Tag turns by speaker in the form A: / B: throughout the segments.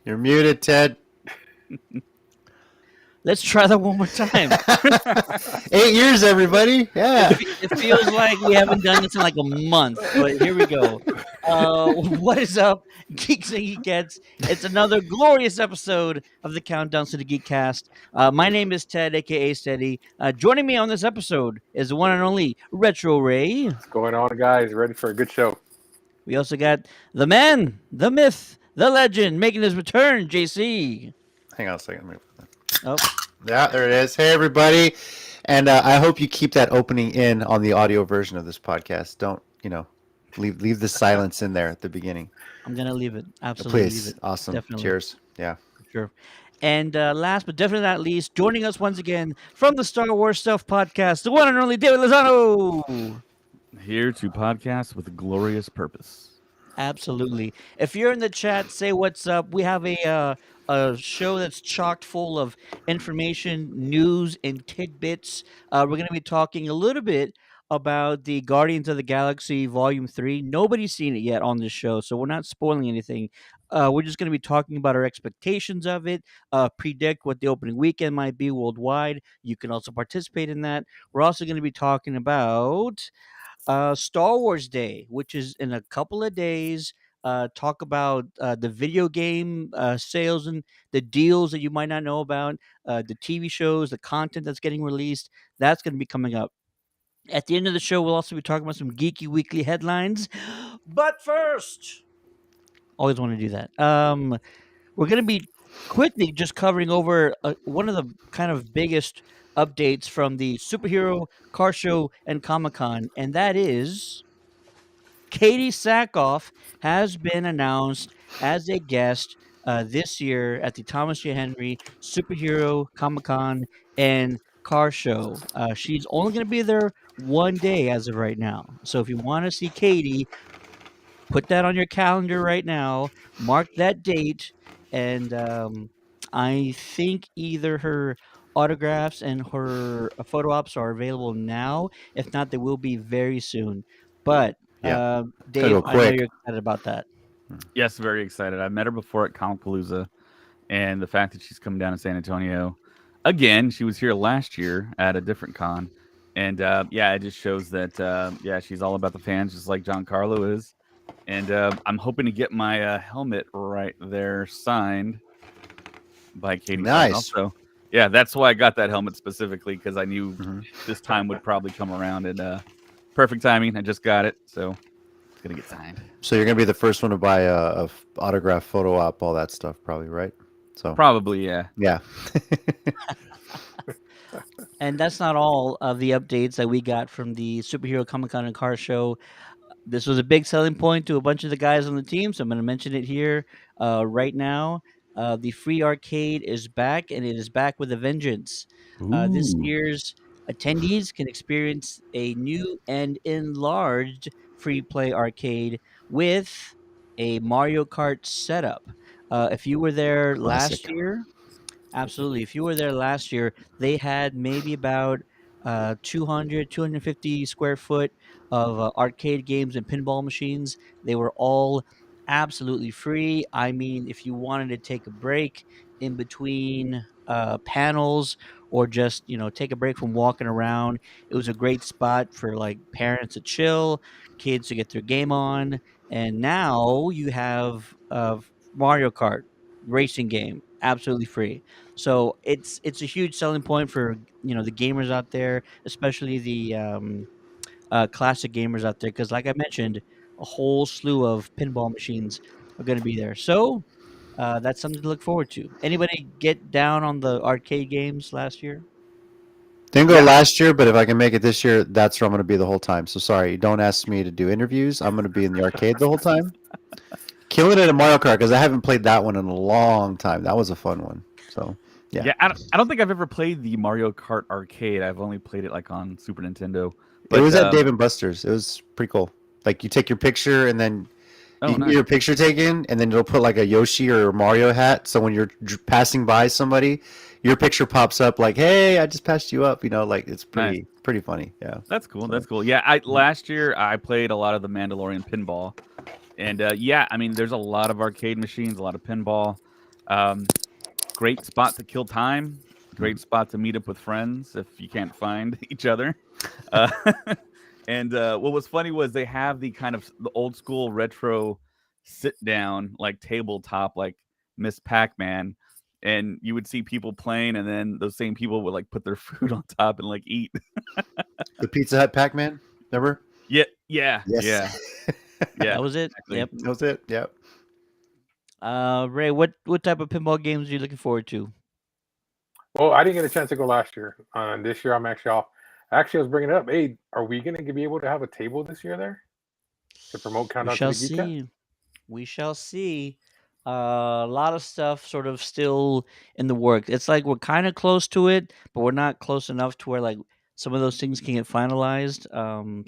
A: You're muted, Ted.
B: Let's try that one more time.
A: 8 years, everybody. Yeah.
B: It feels like we haven't done this in like a month, but here we go. What is up, geeks and geekettes? It's another glorious episode of the Countdown to the Geekcast. My name is Ted, aka Steady. Joining me on this episode is the one and only Retro Ray.
C: What's going on, guys? Ready for a good show?
B: We also got the man, the myth, the legend making his return, JC.
A: Hang on a second.
B: Oh,
A: Yeah, there it is. Hey, everybody. And I hope you keep that opening in on the audio version of this podcast. Don't, leave the silence in there at the beginning.
B: I'm gonna leave it. Absolutely,
A: Please.
B: leave it.
A: Awesome.
B: Definitely.
A: Cheers. Yeah.
B: Sure. And last but definitely not least, joining us once again from the Star Wars Stuff podcast, the one and only David Lozano.
D: Here to podcast with a glorious purpose.
B: Absolutely. If you're in the chat, say what's up. We have a show that's chocked full of information, news, and tidbits. We're going to be talking a little bit about the Guardians of the Galaxy Volume 3. Nobody's seen it yet on this show, so we're not spoiling anything. We're just going to be talking about our expectations of it, predict what the opening weekend might be worldwide. You can also participate in that. We're also going to be talking about Star Wars Day, which is in a couple of days. Talk about the video game sales and the deals that you might not know about, the TV shows, the content that's getting released. That's going to be coming up. At the end of the show, we'll also be talking about some geeky weekly headlines. But first, always want to do that. We're going to be quickly just covering over one of the kind of biggest updates from the superhero car show and Comic-Con, and that is Katie Sackhoff has been announced as a guest this year at the Thomas J. Henry Superhero Comic-Con and car show. She's only going to be there one day as of right now. So if you want to see Katie, put that on your calendar right now, mark that date, and I think either her autographs and her photo ops are available now. If not, they will be very soon. But
A: Yeah.
B: Dave,
A: go
B: I know
A: quick.
B: you're excited about that.
D: Yes, very excited. I met her before at Comicpalooza, and the fact that she's coming down to San Antonio again. She was here last year at a different con, and it just shows that she's all about the fans, just like Giancarlo is. And I'm hoping to get my helmet right there signed by Katie.
A: Nice.
D: Also, yeah, that's why I got that helmet specifically, because I knew
A: Mhm.
D: this time would probably come around, and perfect timing. I just got it, so it's gonna get signed.
A: So you're going to be the first one to buy a autograph, photo op, all that stuff, probably, right? So
D: Probably, yeah.
A: yeah.
B: And that's not all of the updates that we got from the Superhero Comic-Con and Car Show. This was a big selling point to a bunch of the guys on the team, so I'm going to mention it here right now. The free arcade is back, and it is back with a vengeance. This
D: Ooh.
B: year's attendees can experience a new and enlarged free play arcade with a Mario Kart setup. If you were there last
A: Classic.
B: year, absolutely. If you were there last year, they had maybe about 200, 250 square foot of arcade games and pinball machines. They were all absolutely free. I mean, if you wanted to take a break in between panels or just, take a break from walking around, it was a great spot for like parents to chill, kids to get their game on. And now you have Mario Kart racing game absolutely free. So it's a huge selling point for the gamers out there, especially the classic gamers out there, because like I mentioned, a whole slew of pinball machines are going to be there. So that's something to look forward to. Anybody get down on the arcade games last year?
A: Didn't go
D: Yeah.
A: last year, but if I can make it this year, that's where I'm going to be the whole time. So sorry, don't ask me to do interviews. I'm going to be in the arcade the whole time. Killing it at Mario Kart because I haven't played that one in a long time. That was a fun one. So yeah.
D: I don't think I've ever played the Mario Kart arcade. I've only played it like on Super Nintendo.
A: It was at Dave and Buster's. It was pretty cool. Like you take your picture and then you can
D: nice.
A: get your picture taken, and then it'll put like a Yoshi or a Mario hat. So when you're passing by somebody, your picture pops up like, "Hey, I just passed you up." Like it's pretty funny. Yeah,
D: That's cool. That's cool. Yeah, last year I played a lot of the Mandalorian pinball, and I mean, there's a lot of arcade machines, a lot of pinball. Great spot to kill time. Great spot to meet up with friends if you can't find each other. Uh, and what was funny was they have the kind of the old school retro sit down like tabletop like Miss Pac-Man, and you would see people playing, and then those same people would like put their food on top and like eat.
A: The Pizza Hut Pac-Man, remember?
D: Yeah,
A: Yes.
B: That was it.
D: exactly.
B: Yep.
A: That was it. Yep.
B: Ray, what type of pinball games are you looking forward to?
C: Well, I didn't get a chance to go last year. This year, I'm actually off. Actually, I was bringing it up. Hey, are we going to be able to have a table this year there to promote
B: We
C: Countdown to
B: shall
C: the Geekcast?
B: see. We shall see. A lot of stuff sort of still in the works. It's like we're kind of close to it, but we're not close enough to where like some of those things can get finalized.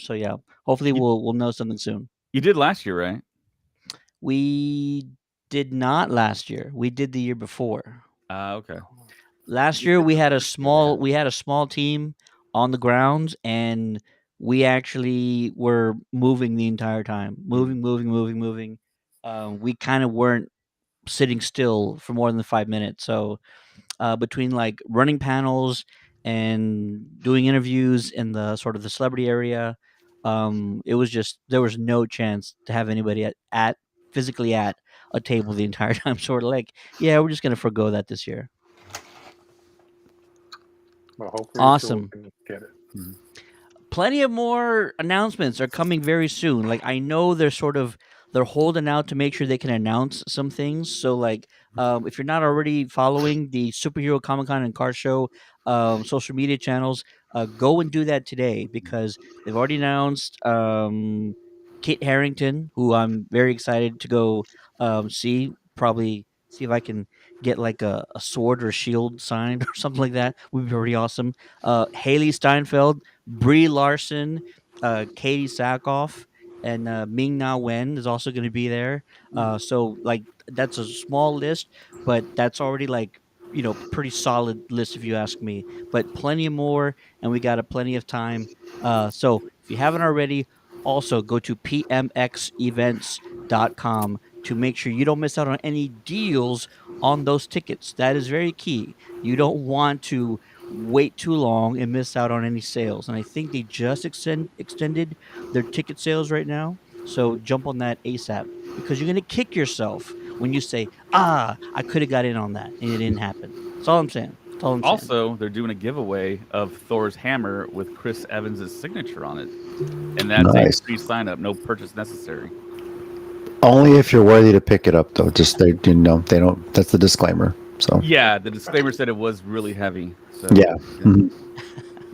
B: So yeah, hopefully
D: You-
B: we'll know something soon.
D: You did last year, right?
B: We did not last year. We did the year before.
D: Okay.
B: Last
C: You
B: year
C: did
B: we
C: the
B: had a
C: first year, man.
B: small team on the grounds, and we actually were moving the entire time, moving. We kind of weren't sitting still for more than 5 minutes. So between like running panels and doing interviews in the sort of the celebrity area, it was just there was no chance to have anybody at physically at a table the entire time. Sort of like, yeah, we're just gonna forgo that this year.
C: Well, hopefully this year we
B: Awesome.
C: can get it.
B: Plenty of more announcements are coming very soon. Like I know they're holding out to make sure they can announce some things. So like if you're not already following the Superhero Comic Con and Car Show social media channels, go and do that today because they've already announced Kit Harrington, who I'm very excited to go see. Probably see if I can get like a sword or a shield signed or something like that. Would be pretty awesome. Haley Steinfeld, Brie Larson, Katie Sackhoff, and Ming Na Wen is also going to be there. So like that's a small list, but that's already like pretty solid list if you ask me. But plenty more, and we got a plenty of time. So if you haven't already, also go to pmxevents.com to make sure you don't miss out on any deals on those tickets. That is very key. You don't want to wait too long and miss out on any sales. And I think they just extended their ticket sales right now. So jump on that ASAP because you're going to kick yourself when you say, I could have got in on that and it didn't happen. That's all I'm saying. That's all I'm saying.
D: Also, they're doing a giveaway of Thor's hammer with Chris Evans' signature on it. And that's
A: Nice.
D: a free sign up, no purchase necessary.
A: Only if you're worthy to pick it up, though. Just they don't. That's the disclaimer. So
D: Yeah, the disclaimer said it was really heavy. So
A: yeah. Mhm.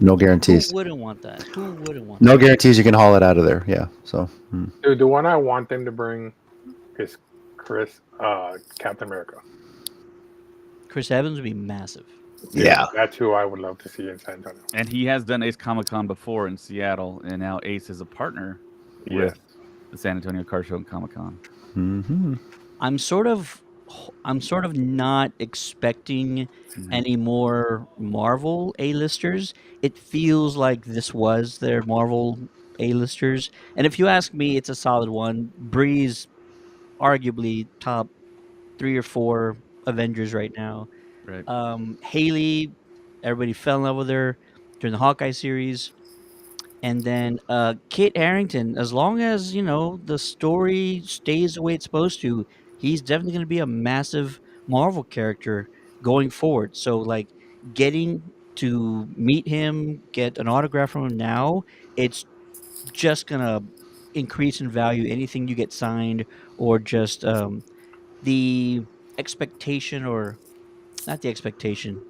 A: No
B: Who
A: guarantees.
B: wouldn't want that? Who wouldn't want
A: No
B: that?
A: guarantees you can haul it out of there. Yeah. So
C: Dude, the one I want them to bring is Captain America.
B: Chris Evans would be massive.
C: Dude,
A: yeah.
C: that's who I would love to see in San Antonio.
D: And he has done Ace Comic Con before in Seattle, and now Ace is a partner
C: Yes.
D: with the San Antonio Car Show and Comic Con.
A: Mm-hmm.
B: I'm sort of not expecting any more Marvel A-listers. It feels like this was their Marvel A-listers. And if you ask me, it's a solid one. Bree's arguably top 3 or 4 Avengers right now.
D: Right.
B: Haley, everybody fell in love with her during the Hawkeye series. And then Kit Harington, as long as the story stays the way it's supposed to, he's definitely going to be a massive Marvel character going forward. So like getting to meet him, get an autograph from him now, it's just gonna increase in value anything you get signed or just the expectation or not the expectation,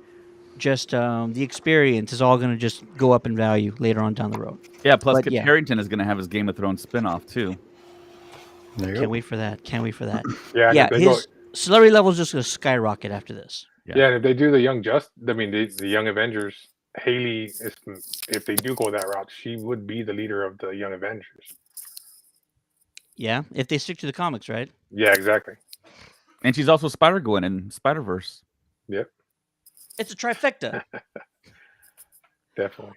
B: just the experience is all gonna just go up in value later on down the road.
D: Yeah, plus
B: But
D: Kit
B: yeah,
D: Harington is going to have his Game of Thrones spinoff, too.
A: There you
B: can't
A: go.
B: wait for that. Can't wait for that.
C: Yeah, and
B: Yeah,
C: if they go,
B: his celebrity level is just gonna skyrocket after this.
C: yeah, and if they do the the Young Avengers, Haley is. If they do go that route, she would be the leader of the Young Avengers.
B: Yeah, if they stick to the comics, right?
C: Yeah, exactly.
D: And she's also Spider-Gwen in Spider-Verse.
C: Yep,
B: It's a trifecta.
C: definitely.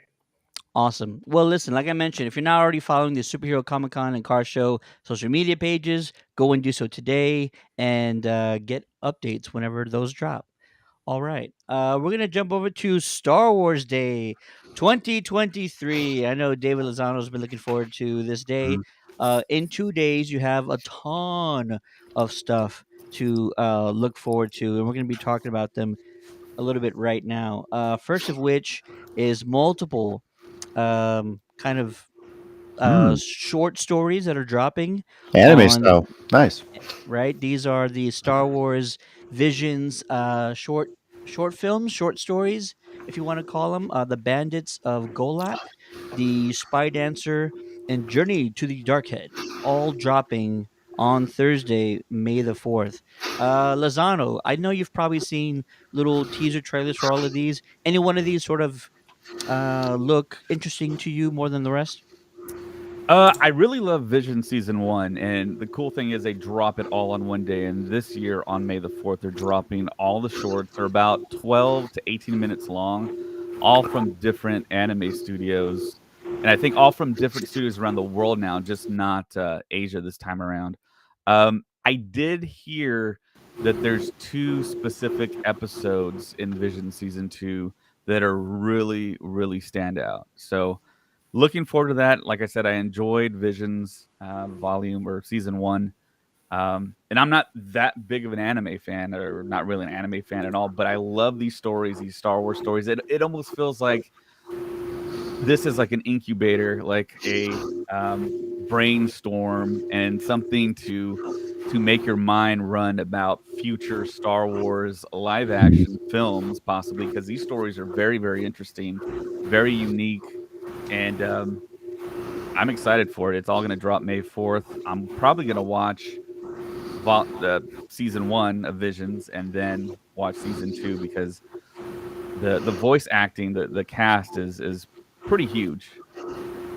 B: Awesome. Well, listen, like I mentioned, if you're not already following the Superhero Comic Con and Car Show social media pages, go and do so today and get updates whenever those drop. All right. We're going to jump over to Star Wars Day 2023. I know David Lozano's been looking forward to this day.
A: Mhm.
B: In 2 days, you have a ton of stuff to look forward to, and we're going to be talking about them a little bit right now. First of which is multiple kind of
A: Hmm.
B: short stories that are dropping
A: Anime
B: on
A: style. Nice.
B: right. These are the Star Wars Visions short films, short stories, if you want to call them. The Bandits of Golak, the Spy Dancer, and Journey to the Dark Head, all dropping on Thursday, May the 4th. Lozano, I know you've probably seen little teaser trailers for all of these. Any one of these sort of look interesting to you more than the rest?
D: I really love Vision season 1, and the cool thing is they drop it all on one day. And this year on May the 4th, they're dropping all the shorts. They're about 12 to 18 minutes long, all from different anime studios, and I think all from different studios around the world now, just not Asia this time around. I did hear that there's 2 specific episodes in Vision season 2 that are really, really stand out. So looking forward to that. Like I said, I enjoyed Visions volume or season 1. And I'm not that big of an anime fan, or not really an anime fan at all, but I love these stories, these Star Wars stories. It almost feels like this is like an incubator, like a brainstorm and something to make your mind run about future Star Wars live action films, possibly, because these stories are very, very interesting, very unique, and I'm excited for it. It's all going to drop May 4th. I'm probably going to watch season 1 of Visions and then watch season 2, because the voice acting, the cast is pretty huge.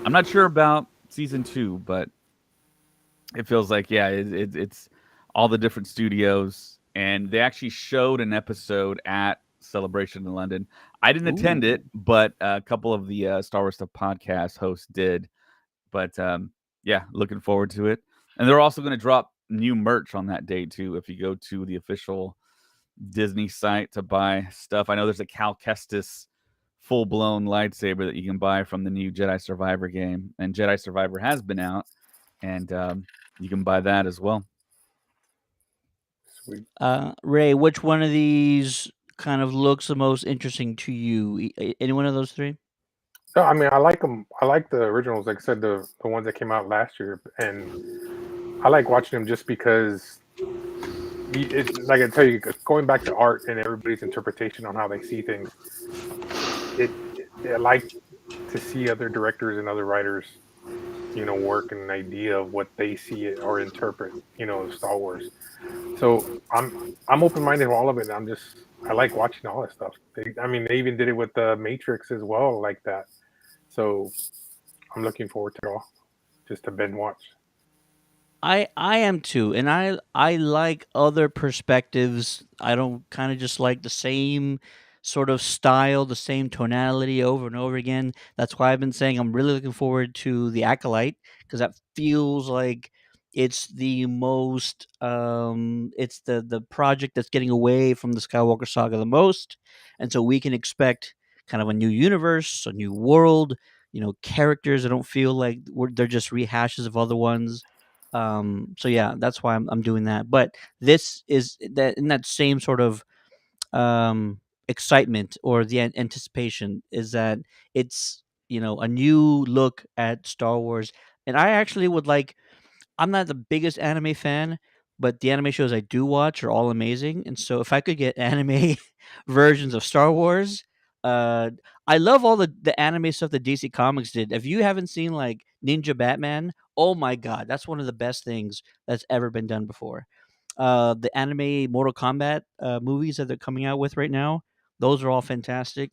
D: I'm not sure about season 2, but it feels like, yeah, it's all the different studios, and they actually showed an episode at Celebration in London. I didn't attend it,
B: Ooh.
D: but a couple of the Star Wars Stuff podcast hosts did. But yeah, looking forward to it. And they're also going to drop new merch on that day too. If you go to the official Disney site to buy stuff, I know there's a Cal Kestis full-blown lightsaber that you can buy from the new Jedi Survivor game, and Jedi Survivor has been out, and you can buy that as well.
C: Sweet.
B: Ray, which one of these kind of looks the most interesting to you? Any one of those three?
C: No, I mean I like them. I like the originals. Like I said, the ones that came out last year, and I like watching them just because like I tell you, going back to art and everybody's interpretation on how they see things. I like to see other directors and other writers, work an idea of what they see it or interpret, Star Wars. So I'm open minded to all of it. I like watching all that stuff. They even did it with the Matrix as well, like that. So I'm looking forward to it all, just to binge watch.
B: I am too, and I like other perspectives. I don't kind of just like the same sort of style, the same tonality over and over again. That's why I've been saying I'm really looking forward to the Acolyte, because that feels like it's the most it's the project that's getting away from the Skywalker saga the most, and so we can expect kind of a new universe, a new world, characters that don't feel like they're just rehashes of other ones. So yeah, that's why I'm doing that. But this is that in that same sort of excitement, or the anticipation, is that it's a new look at Star Wars. And I actually would like, I'm not the biggest anime fan, but the anime shows I do watch are all amazing. And so if I could get anime versions of Star Wars, uh, I love all the anime stuff that DC Comics did. If you haven't seen like Ninja Batman, oh my god, that's one of the best things that's ever been done before. The anime Mortal Kombat movies that they're coming out with right now, those are all fantastic.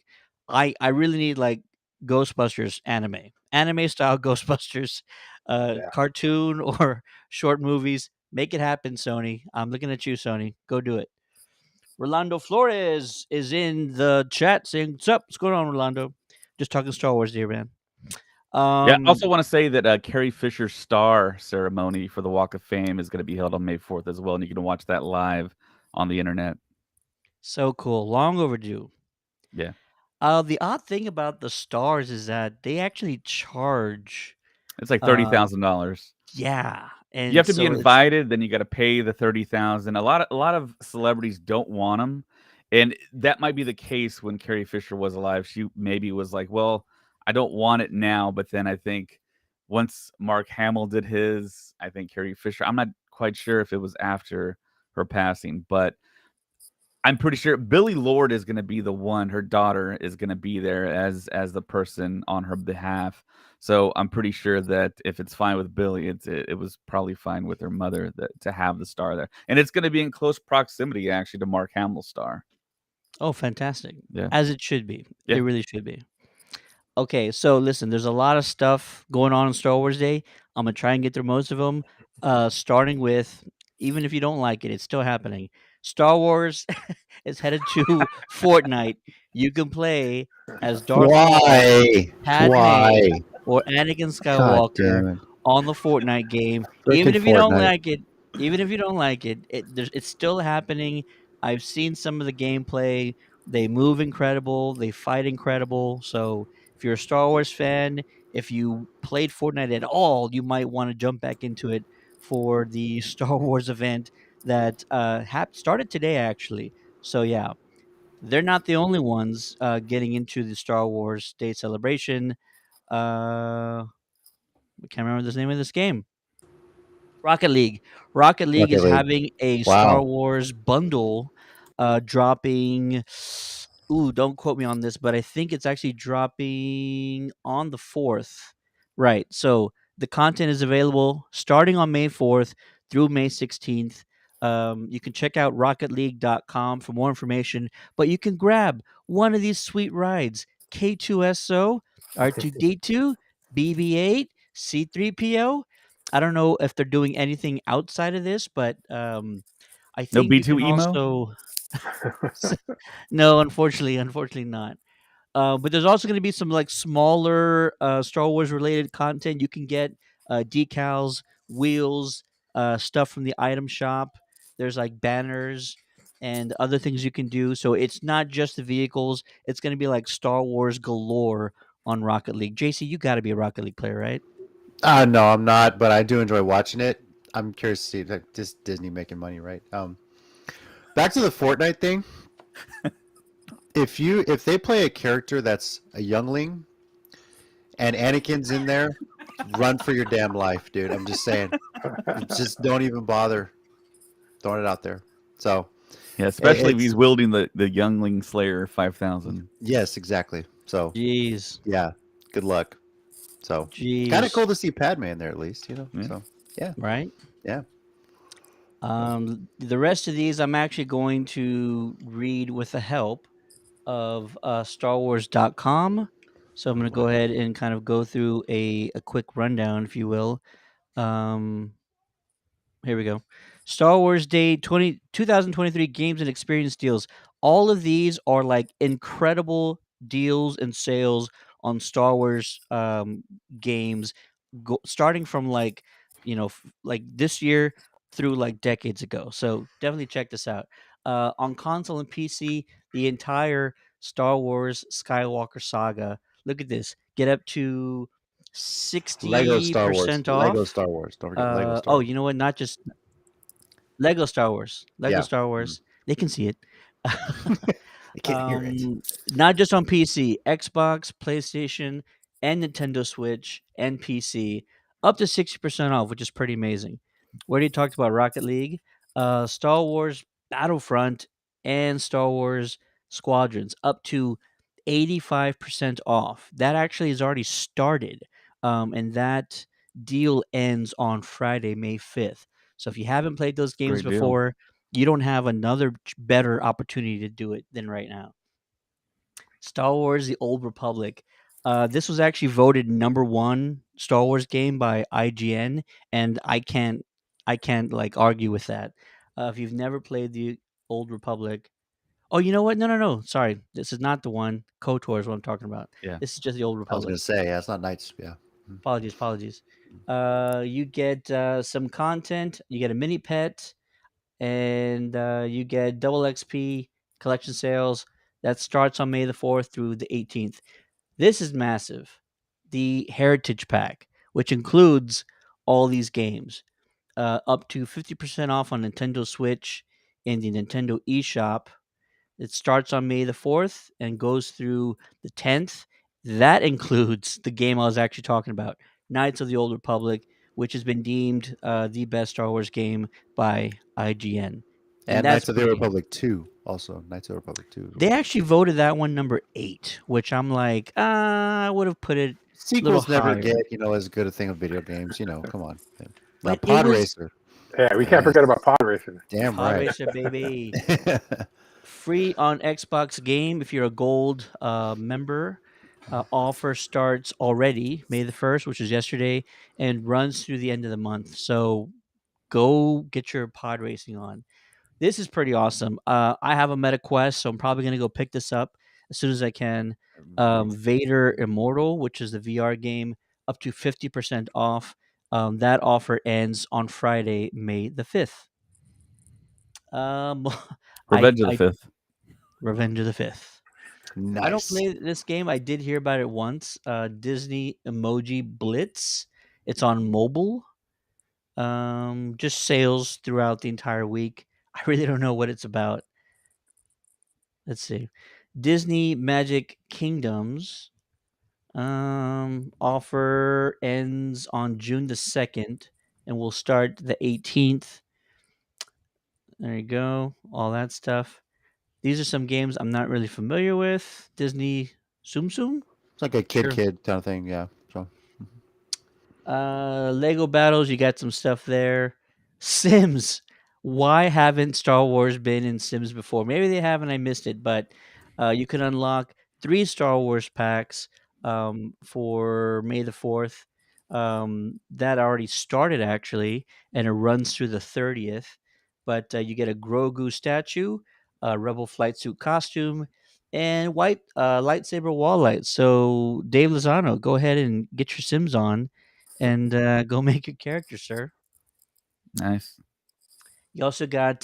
B: I really need like Ghostbusters anime style Ghostbusters,
C: Yeah.
B: cartoon or short movies. Make it happen, Sony. I'm looking at you, Sony. Go do it. Rolando Flores is in the chat saying, "What's up? What's going on, Rolando? Just talking Star Wars, dear man."
D: Yeah, I
B: Um,
D: also want to say that Carrie Fisher's star ceremony for the Walk of Fame is going to be held on May 4th as well, and you can watch that live on the internet.
B: so cool. Long overdue.
D: Yeah,
B: The odd thing about the stars is that they actually charge.
D: it's like
B: Uh,
D: $30,000.
B: yeah,
D: You
B: and
D: have to be
B: so it's
D: invited, then you got to pay the 30,000. A lot of celebrities don't want them, and that might be the case when Carrie Fisher was alive. She maybe was like, "Well, I don't want it now," but then I think once Mark Hamill did his, I think Carrie Fisher. I'm not quite sure if it was after her passing, but I'm pretty sure Billy Lord is going to be the one. Her daughter is going to be there as the person on her behalf. So I'm pretty sure that if it's fine with Billy, it was probably fine with her mother to have the star there, and it's going to be in close proximity actually to Mark Hamill's star.
B: oh, fantastic,
D: Yeah,
B: as it should be.
D: yeah.
B: It really should be. Okay, so listen, there's a lot of stuff going on Star Wars Day. I'm gonna try and get through most of them. Starting with, even if you don't like it, it's still happening. Star Wars is headed to Fortnite. You can play as Darth Maul,
A: Why?
B: Padme,
A: Why?
B: or Anakin
A: God
B: Skywalker
A: damn it!
B: on the Fortnite game. Even
A: Frickin'
B: if you don't
A: Fortnite.
B: like it, even if you don't like it, it's still happening. I've seen some of the gameplay. They move incredible. They fight incredible. So if you're a Star Wars fan, if you played Fortnite at all, you might want to jump back into it for the Star Wars event that started today, actually. So yeah, they're not the only ones getting into the Star Wars Day celebration. I can't remember the name of this game. Rocket League. Rocket League
A: Rocket
B: is
A: League.
B: having a Star
A: Wow.
B: Wars bundle dropping. Ooh, don't quote me on this, but I think it's actually dropping on the 4th. Right. So the content is available starting on May 4th through May 16th. You can check out rocketleague.com for more information, but you can grab one of these sweet rides: K2SO, R2D2, BB 8, C3PO. I don't know if they're doing anything outside of this, but I
D: No
B: think you
D: B2
B: can
D: emo.
B: also. No, unfortunately not. But there's also going to be some like smaller Star Wars related content. You can get decals, wheels, stuff from the item shop. There's like banners and other things you can do. So it's not just the vehicles. It's going to be like Star Wars galore on Rocket League. JC, you got to be a Rocket League player, right?
A: No, I'm not, but I do enjoy watching it. I'm curious to see like just Disney making money, right? Back to the Fortnite thing. If they play a character that's a youngling and Anakin's in there, run for your damn life, dude. I'm just saying. Just don't even bother throwing it out there. So
D: Yeah, especially if
A: it's
D: he's wielding the Youngling Slayer 5000.
A: yes, exactly. So
B: Jeez.
A: yeah, good luck. So kind of
B: Jeez.
A: cool to see Padme in there at least, you know.
D: Yeah.
A: So yeah,
B: Right?
A: yeah.
B: The rest of these I'm actually going to read with the help of StarWars.com. So I'm going to go ahead and kind of go through a quick rundown, if you will. Um, Here we go. Star Wars Day 2023 games and experience deals. All of these are like incredible deals and sales on Star Wars games, starting from like, like this year through like decades ago. So definitely check this out. On console and PC, the entire Star Wars Skywalker saga. Look at this. Get up to
A: Lego Star Wars.
B: 60%
A: Lego
B: off.
A: Star Wars. Don't forget Lego Star
B: Oh,
A: Wars.
B: you know what? Not just Lego Star Wars. Lego
A: Yeah.
B: Star
A: Mhm.
B: Wars. They can see it.
A: I can't hear it.
B: Not just on PC, Xbox, PlayStation, and Nintendo Switch and PC, up to 60% off, which is pretty amazing. We already talked about Rocket League, Star Wars Battlefront, and Star Wars Squadrons, up to 85% off. That actually has already started, and that deal ends on Friday, May 5th. So if you haven't played those games
D: Great deal.
B: before, you don't have another better opportunity to do it than right now. Star Wars: The Old Republic. This was actually voted number one Star Wars game by IGN, and I can't like argue with that. If you've never played the Old Republic, oh, you know what? No, no, no. Sorry, this is not the one. KOTOR is what I'm talking about.
D: Yeah.
B: This is just the Old
A: I was gonna
B: Republic.
A: say, yeah, it's not Knights. Yeah.
B: Apologies. You get some content. You get a mini pet, and you get double XP collection sales. That starts on May the 4th through the 18th. This is massive. The Heritage Pack, which includes all these games, up to 50% off on Nintendo Switch in the Nintendo eShop. It starts on May the 4th and goes through the 10th. That includes the game I was actually talking about, Knights of the Old Republic, which has been deemed the best Star Wars game by IGN. And
A: And
B: that's
A: Knights of the
B: pretty.
A: Republic 2 also. Knights of the Republic 2 as
B: They
A: well.
B: actually voted that one number 8, which I'm like, I would have put it a little
A: Sequels never
B: higher.
A: get, as good a thing of video games, come on. Now
B: But it
A: Pod
B: was
A: Racer.
C: Yeah, we can't forget
A: Yes.
C: about pod racing.
A: Damn
B: Pod
A: right.
B: Racer, baby. Free on Xbox Game if you're a gold member. Offer starts already May the 1st, which is yesterday, and runs through the end of the month. So go get your pod racing on. This is pretty awesome. I have a Meta Quest, so I'm probably going to go pick this up as soon as I can. Vader Immortal, which is the VR game, up to 50% off. That offer ends on Friday, May the 5th.
D: Revenge of the
B: I
D: Fifth.
B: Revenge of the Fifth. I don't
A: Nice.
B: play this game. I did hear about it once. Disney Emoji Blitz. It's on mobile. Just sales throughout the entire week. I really don't know what it's about. Let's see. Disney Magic Kingdoms. Offer ends on June the 2nd and will start the 18th. There you go. All that stuff. These are some games I'm not really familiar with. Disney Tsum Tsum.
A: It's like a
B: Sure.
A: kid kind of thing, yeah. So
B: Lego Battles, you got some stuff there. Sims. Why haven't Star Wars been in Sims before? Maybe they haven't, I missed it, but you can unlock 3 Star Wars packs for May the 4th. That already started actually, and it runs through the 30th. But you get a Grogu statue, a Rebel flight suit costume, and white lightsaber wall lights. So, Dave Lozano, go ahead and get your Sims on and go make your character, sir.
D: Nice.
B: You also got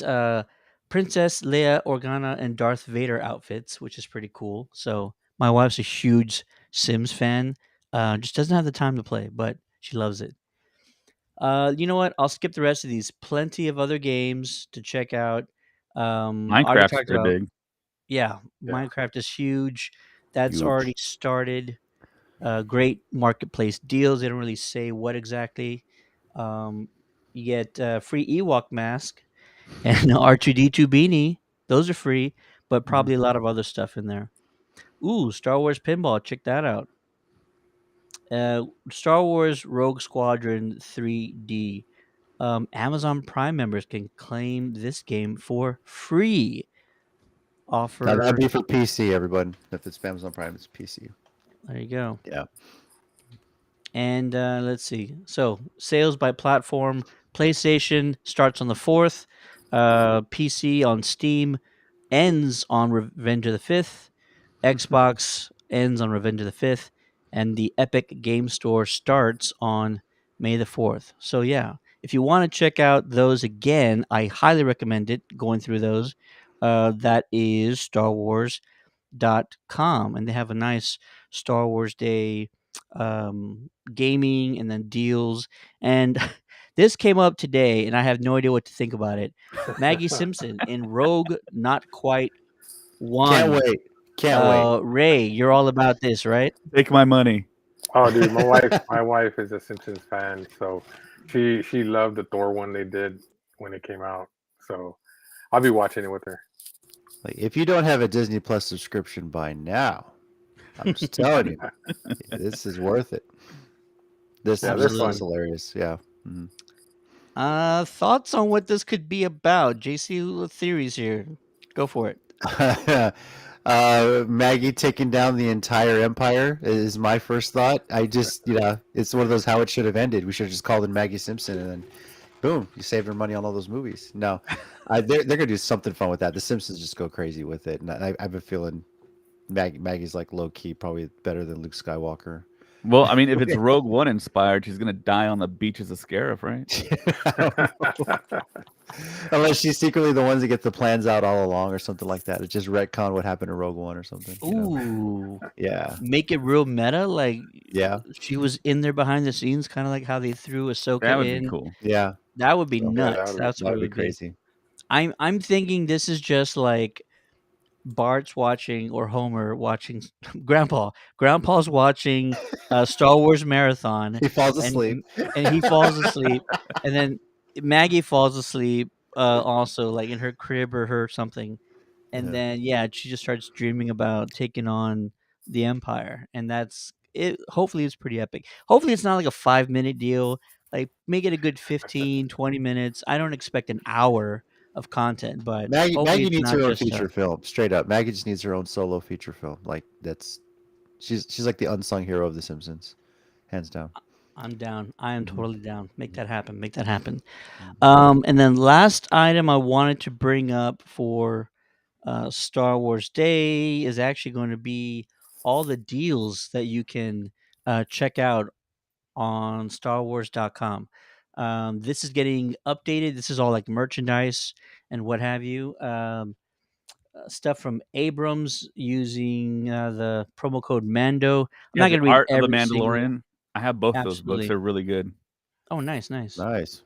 B: Princess Leia Organa and Darth Vader outfits, which is pretty cool. So my wife's a huge Sims fan. Just doesn't have the time to play, but she loves it. You know what? I'll skip the rest of these. Plenty of other games to check out. Already
D: Minecraft's
B: talked
D: pretty
B: about.
D: big.
B: Yeah,
C: Yeah.
B: Minecraft is huge. That's
A: Huge.
B: already started. Great marketplace deals. They don't really say what exactly. Um, you get free Ewok mask and R2D2 beanie. Those are free, but probably a lot of other stuff in there. Ooh, Star Wars Pinball. Check that out. Star Wars Rogue Squadron 3D. Amazon Prime members can claim this game for free.
A: now
B: Offer.
A: that'd be for PC, everyone. If it's Amazon Prime, it's PC.
B: There you go.
A: Yeah.
B: And let's see. So sales by platform: PlayStation starts on the 4th. PC on Steam ends on Revenge of the 5th. Xbox ends on Revenge of the 5th, and the Epic Game Store starts on May the 4th. So yeah, if you want to check out those again, I highly recommend it. Going through those, that is StarWars.com, and they have a nice Star Wars Day gaming and then deals. And this came up today, and I have no idea what to think about it. Maggie Simpson in Rogue, not quite one.
A: Can't wait. Can't wait.
B: Ray, you're all about this, right?
D: Take my money.
C: Oh, dude, my wife is a Simpsons fan, so she loved the Thor one they did when it came out. So I'll be watching it with her.
A: Like, if you don't have a Disney Plus subscription by now, I'm just telling you, this is worth it. This
C: Yeah,
A: is
C: they're
A: just
C: fun.
A: hilarious. Yeah. Mhm.
B: Thoughts on what this could be about? JC, theories here. Go for it.
A: Maggie taking down the entire empire is my first thought. I just, it's one of those how it should have ended. We should have just called in Maggie Simpson and then, boom, you saved her money on all those movies. No, they're gonna do something fun with that. The Simpsons just go crazy with it, and I have a feeling Maggie's like low key, probably better than Luke Skywalker.
D: Well, I mean, if it's Rogue One inspired, she's gonna die on the beaches of Scarif, right?
A: I don't know. Unless she's secretly the ones that get the plans out all along or something like that. It's just retcon what happened to Rogue One or something. You know?
B: Ooh,
A: Yeah.
B: make it real meta. Like
A: Yeah.
B: she was in there behind the scenes, kind of like how they threw Ahsoka
D: That would be
B: in.
D: cool.
A: Yeah.
B: That would be
A: So,
C: Yeah,
B: nuts. That's
A: that
B: what it
A: would be
B: would be.
A: crazy.
B: I'm thinking this is just like Bart's watching or Homer watching Grandpa. Grandpa's watching Star Wars marathon,
A: He falls
B: and
A: asleep.
B: and he falls asleep, and then Maggie falls asleep also, like in her crib or her something, and
A: Yeah.
B: then she just starts dreaming about taking on the Empire, and that's it. Hopefully, it's pretty epic. Hopefully, it's not like a 5 minute deal. Like make it a good 15, 20 minutes. I don't expect an hour of content, but hopefully
A: Maggie
B: it's
A: needs
B: not
A: her own
B: just
A: feature film. Straight up. Maggie just needs her own solo feature film. Like she's like the unsung hero of The Simpsons. Hands down.
B: I'm down. I am
A: Mhm.
B: totally down. Make that happen. Make that happen.
A: Mhm.
B: And then last item I wanted to bring up for Star Wars Day is actually going to be all the deals that you can check out on StarWars.com. This is getting updated. This is all like merchandise and what have you. Stuff from Abrams using the promo code Mando. I'm
D: Yeah,
B: not
D: the
B: going to read
D: Art of the
B: every single.
D: Mandalorian. I have both those books.
B: Absolutely.
D: They're really good.
B: Oh, nice, nice.
A: Nice.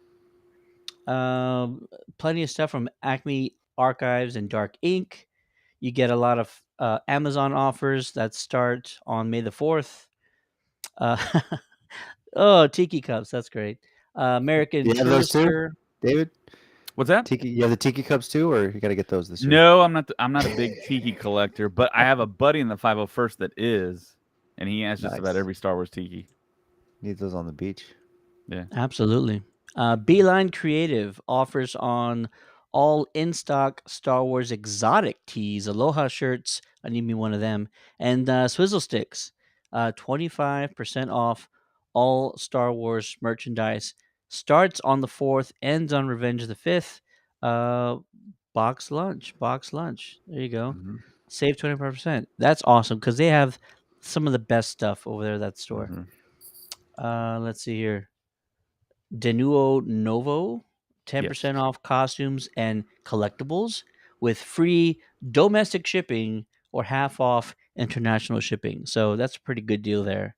B: Plenty of stuff from Acme Archives and Dark Ink. You get a lot of Amazon offers that start on May the 4th. Uh, oh, Tiki Cups. That's great. American
A: You have those too,
B: Tourister.
A: David?
D: What's that?
A: Tiki, you have the tiki cups too, or you got to get those this year?
D: No, I'm not. I'm not a big tiki collector, but I have a buddy in the 501st that is, and he has just about
A: Nice.
D: every Star Wars tiki.
A: Need those on the beach.
D: Yeah.
B: Absolutely. Beeline Creative offers on all in stock Star Wars exotic tees, Aloha shirts. I need me one of them, and Swizzle Sticks. 25% off all Star Wars merchandise. Starts on the 4th, ends on Revenge of the 5th. Box lunch. Box lunch. There you go.
D: Mhm.
B: Save 25%. That's awesome because they have some of the best stuff over there at that store. Let's see here. Denuo Novo, 10%
D: Yes.
B: off costumes and collectibles with free domestic shipping or half off international shipping. So that's a pretty good deal there.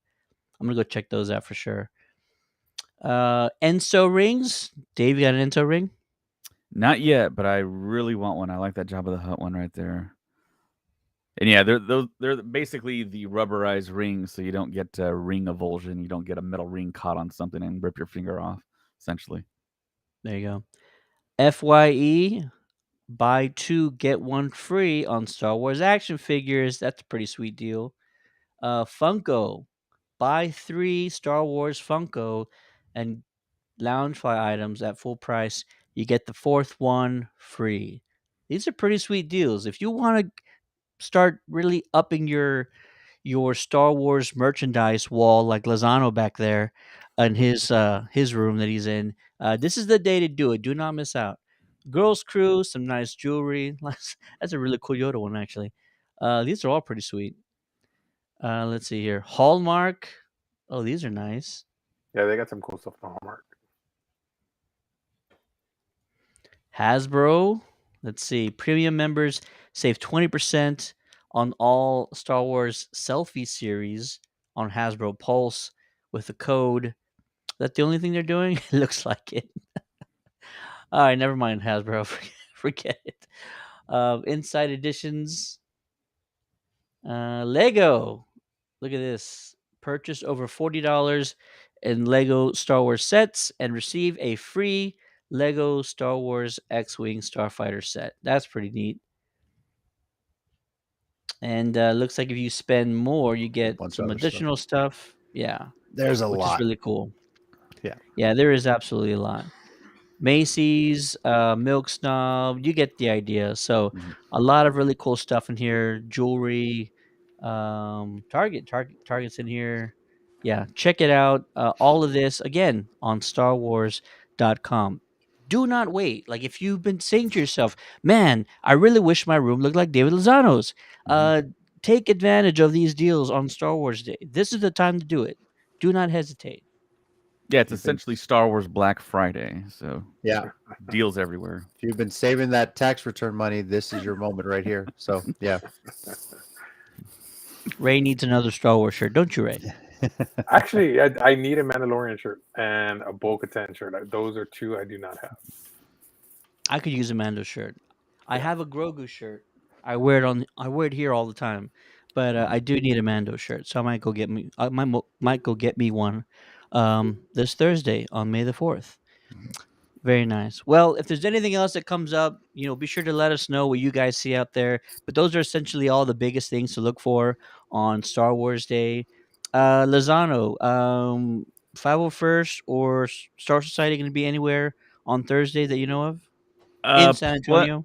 B: I'm going to go check those out for sure. Enso rings. Dave, you got an Enso ring?
D: Not yet, but I really want one. I like that Jabba the Hutt one right there. And yeah, they're basically the rubberized rings, so you don't get ring avulsion. You don't get a metal ring caught on something and rip your finger off. Essentially,
B: There you go. FYE, buy 2, get 1 free on Star Wars action figures. That's a pretty sweet deal. Funko, buy 3 Star Wars Funko and Loungefly items at full price. You get the 4th one free. These are pretty sweet deals. If you want to start really upping your Star Wars merchandise wall like Lozano back there in his room that he's in, this is the day to do it. Do not miss out. Girls Crew, some nice jewelry. That's a really cool Yoda one actually. These are all pretty sweet. Let's see here. Hallmark. Oh, these are nice.
C: Yeah, they got some cool stuff on Hallmark.
B: Hasbro. Let's see. Premium members save 20% on all Star Wars selfie series on Hasbro Pulse with the code. Is that the only thing they're doing? It looks like it. All right, never mind, Hasbro. Forget it. Inside editions. Lego. Look at this. Purchase over $40 in Lego Star Wars sets and receive a free Lego Star Wars X-Wing Starfighter set. That's pretty neat. And looks like if you spend more, you get
A: bunch of
B: some
A: other stuff.
B: additional stuff. Yeah,
A: There's a
B: which is
A: lot.
B: really cool.
A: Yeah.
B: Yeah, there is absolutely a lot. Macy's, Milk Snob, you get the idea. So
D: Mhm.
B: a lot of really cool stuff in here. Jewelry, Target's in here. Yeah, check it out. All of this again on StarWars.com. Do not wait. Like if you've been saying to yourself, "Man, I really wish my room looked like David Lozano's."
D: Mhm.
B: Take advantage of these deals on Star Wars Day. This is the time to do it. do not hesitate.
D: Yeah, it's
A: You've been,
D: essentially Star Wars Black Friday, so
A: yeah.
D: deals everywhere.
A: If you've been saving that tax return money, this is your moment right here. So yeah.
B: Ray needs another Star Wars shirt, don't you, Ray?
C: Actually, I need a Mandalorian shirt and a Bo-Katan shirt. Those are two I do not have.
B: I could use a Mando shirt. I
C: Yeah.
B: have a Grogu shirt. I wear it here all the time, but I do need a Mando shirt, so I might go get me. Might go get me one, this Thursday on May the 4th. Very nice. Well, if there's anything else that comes up, be sure to let us know what you guys see out there. But those are essentially all the biggest things to look for on Star Wars Day. Lozano, 501st or Star Society going to be anywhere on Thursday that you know of in San
D: What?
B: Antonio?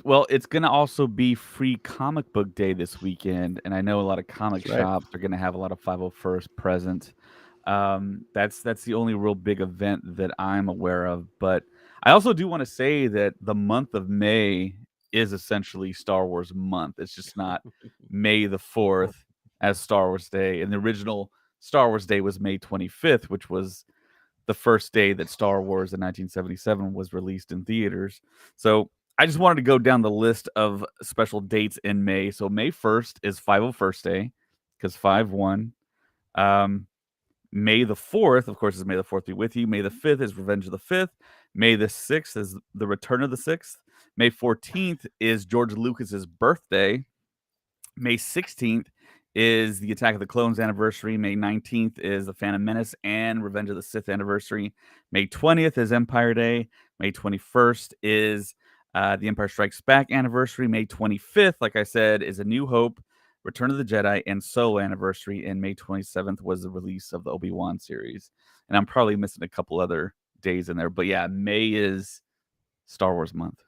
D: Well, it's gonna also be Free Comic Book Day this weekend, and I know a lot of comic
A: That's right.
D: shops are gonna have a lot of 501st present. That's the only real big event that I'm aware of. But I also do want to say that the month of May is essentially Star Wars month. It's just not May the 4th as Star Wars Day. And the original Star Wars Day was May 25th, which was the first day that Star Wars in 1977 was released in theaters. So I just wanted to go down the list of special dates in May. So May 1st is 501st Day because 5-1. May the 4th, of course, is May the 4th be with you. May the 5th is Revenge of the 5th. May the 6th is The Return of the 6th. May 14th is George Lucas's birthday. May 16th is the Attack of the Clones anniversary. May 19th is the Phantom Menace and Revenge of the Sith anniversary. May 20th is Empire Day. May 21st is the Empire Strikes Back anniversary. May 25th, like I said, is A New Hope, Return of the Jedi, and Solo anniversary. And May 27th was the release of the Obi-Wan series. And I'm probably missing a couple other days in there. But yeah, May is Star Wars month.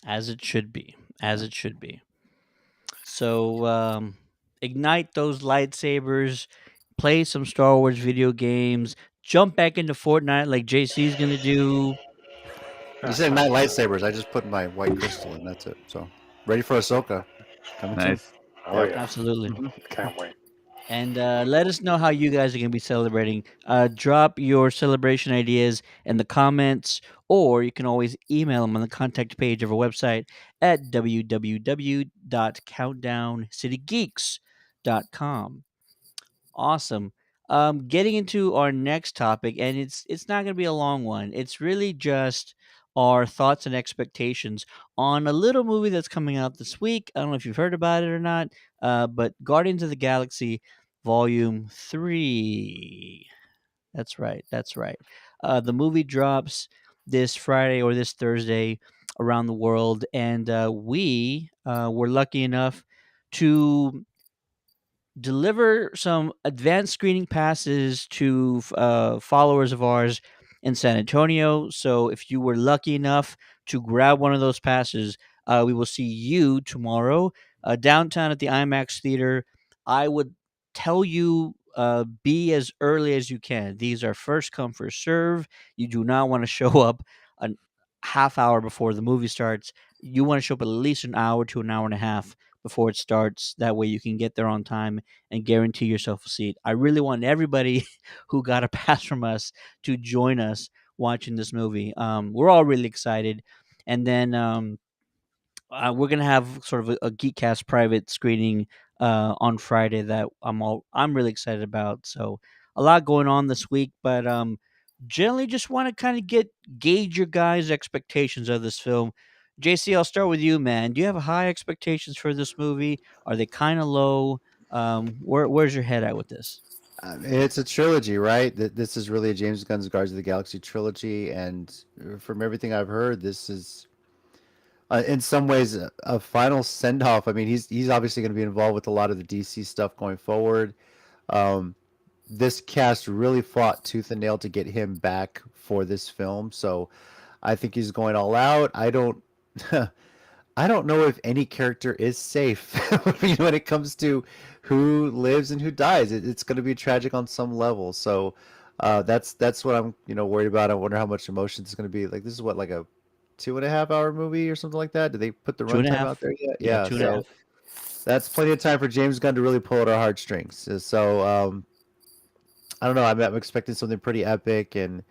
B: As it should be. As it should be. So ignite those lightsabers, play some Star Wars video games, jump back into Fortnite like JC's gonna do.
A: You said night lightsabers. I just put my white crystal in. That's it. So ready for Ahsoka. Coming soon.
D: Nice.
C: Oh yeah,
B: Absolutely.
C: can't wait.
B: And let us know how you guys are going to be celebrating. Drop your celebration ideas in the comments, or you can always email them on the contact page of our website at www.countdowncitygeeks.com. Awesome. Getting into our next topic, and it's not going to be a long one. It's really just our thoughts and expectations on a little movie that's coming out this week. I don't know if you've heard about it or not, but Guardians of the Galaxy Volume 3. That's right. That's right. The movie drops this Friday or this Thursday around the world, and we were lucky enough to deliver some advanced screening passes to followers of ours in San Antonio. So if you were lucky enough to grab one of those passes, we will see you tomorrow downtown at the IMAX Theater. I would tell you be as early as you can. These are first come, first serve. You do not want to show up a half hour before the movie starts. You want to show up at least an hour to an hour and a half before it starts. That way you can get there on time and guarantee yourself a seat. I really want everybody who got a pass from us to join us watching this movie. We're all really excited. And then we're gonna have sort of a Geekcast private screening on Friday that I'm really excited about. So a lot going on this week, but generally just want to kind of gauge your guys' expectations of this film. JC, I'll start with you, man. Do you have high expectations for this movie? Are they kind of low? Where's your head at with this?
A: It's a trilogy, right? This is really a James Gunn's Guardians of the Galaxy trilogy, and from everything I've heard, this is in some ways a final send off. I mean, he's obviously going to be involved with a lot of the DC stuff going forward. Um, this cast really fought tooth and nail to get him back for this film, so I think he's going all out. I don't. I don't know if any character is safe when it comes to who lives and who dies. It's going to be tragic on some level. So that's what I'm worried about. I wonder how much emotion it's going to be. Like this is what, like a 2.5 hour movie or something like that. Did they put the
B: Two and a
A: runtime
B: half.
A: out there yet?
B: Yeah,
A: Yeah.
B: two and a
A: So
B: half.
A: that's plenty of time for James Gunn to really pull at our heartstrings. So I don't know. I'm expecting something pretty epic, and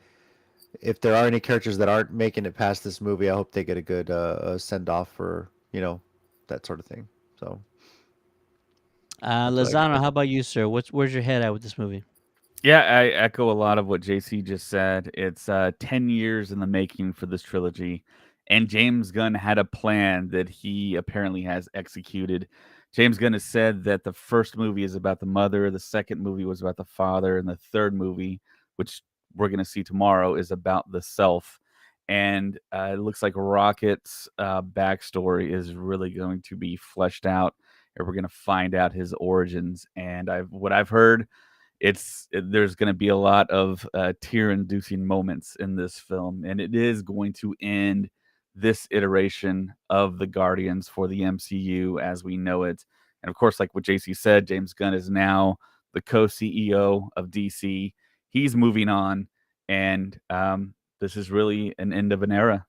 A: if there are any characters that aren't making it past this movie, I hope they get a good send off for that sort of thing. So that's what I
B: Lozano,
A: expect.
B: how about you, sir? Where's your head at with this movie?
D: Yeah, I echo a lot of what JC just said. It's 10 years in the making for this trilogy, and James Gunn had a plan that he apparently has executed. James Gunn has said that the first movie is about the mother, the second movie was about the father, and the third movie, which we're going to see tomorrow, is about the self. And it looks like Rocket's backstory is really going to be fleshed out, and we're going to find out his origins. And what I've heard, there's going to be a lot of tear-inducing moments in this film, and it is going to end this iteration of the Guardians for the MCU as we know it. And of course, like what JC said, James Gunn is now the co-CEO of DC. He's moving on, and this is really an end of an era.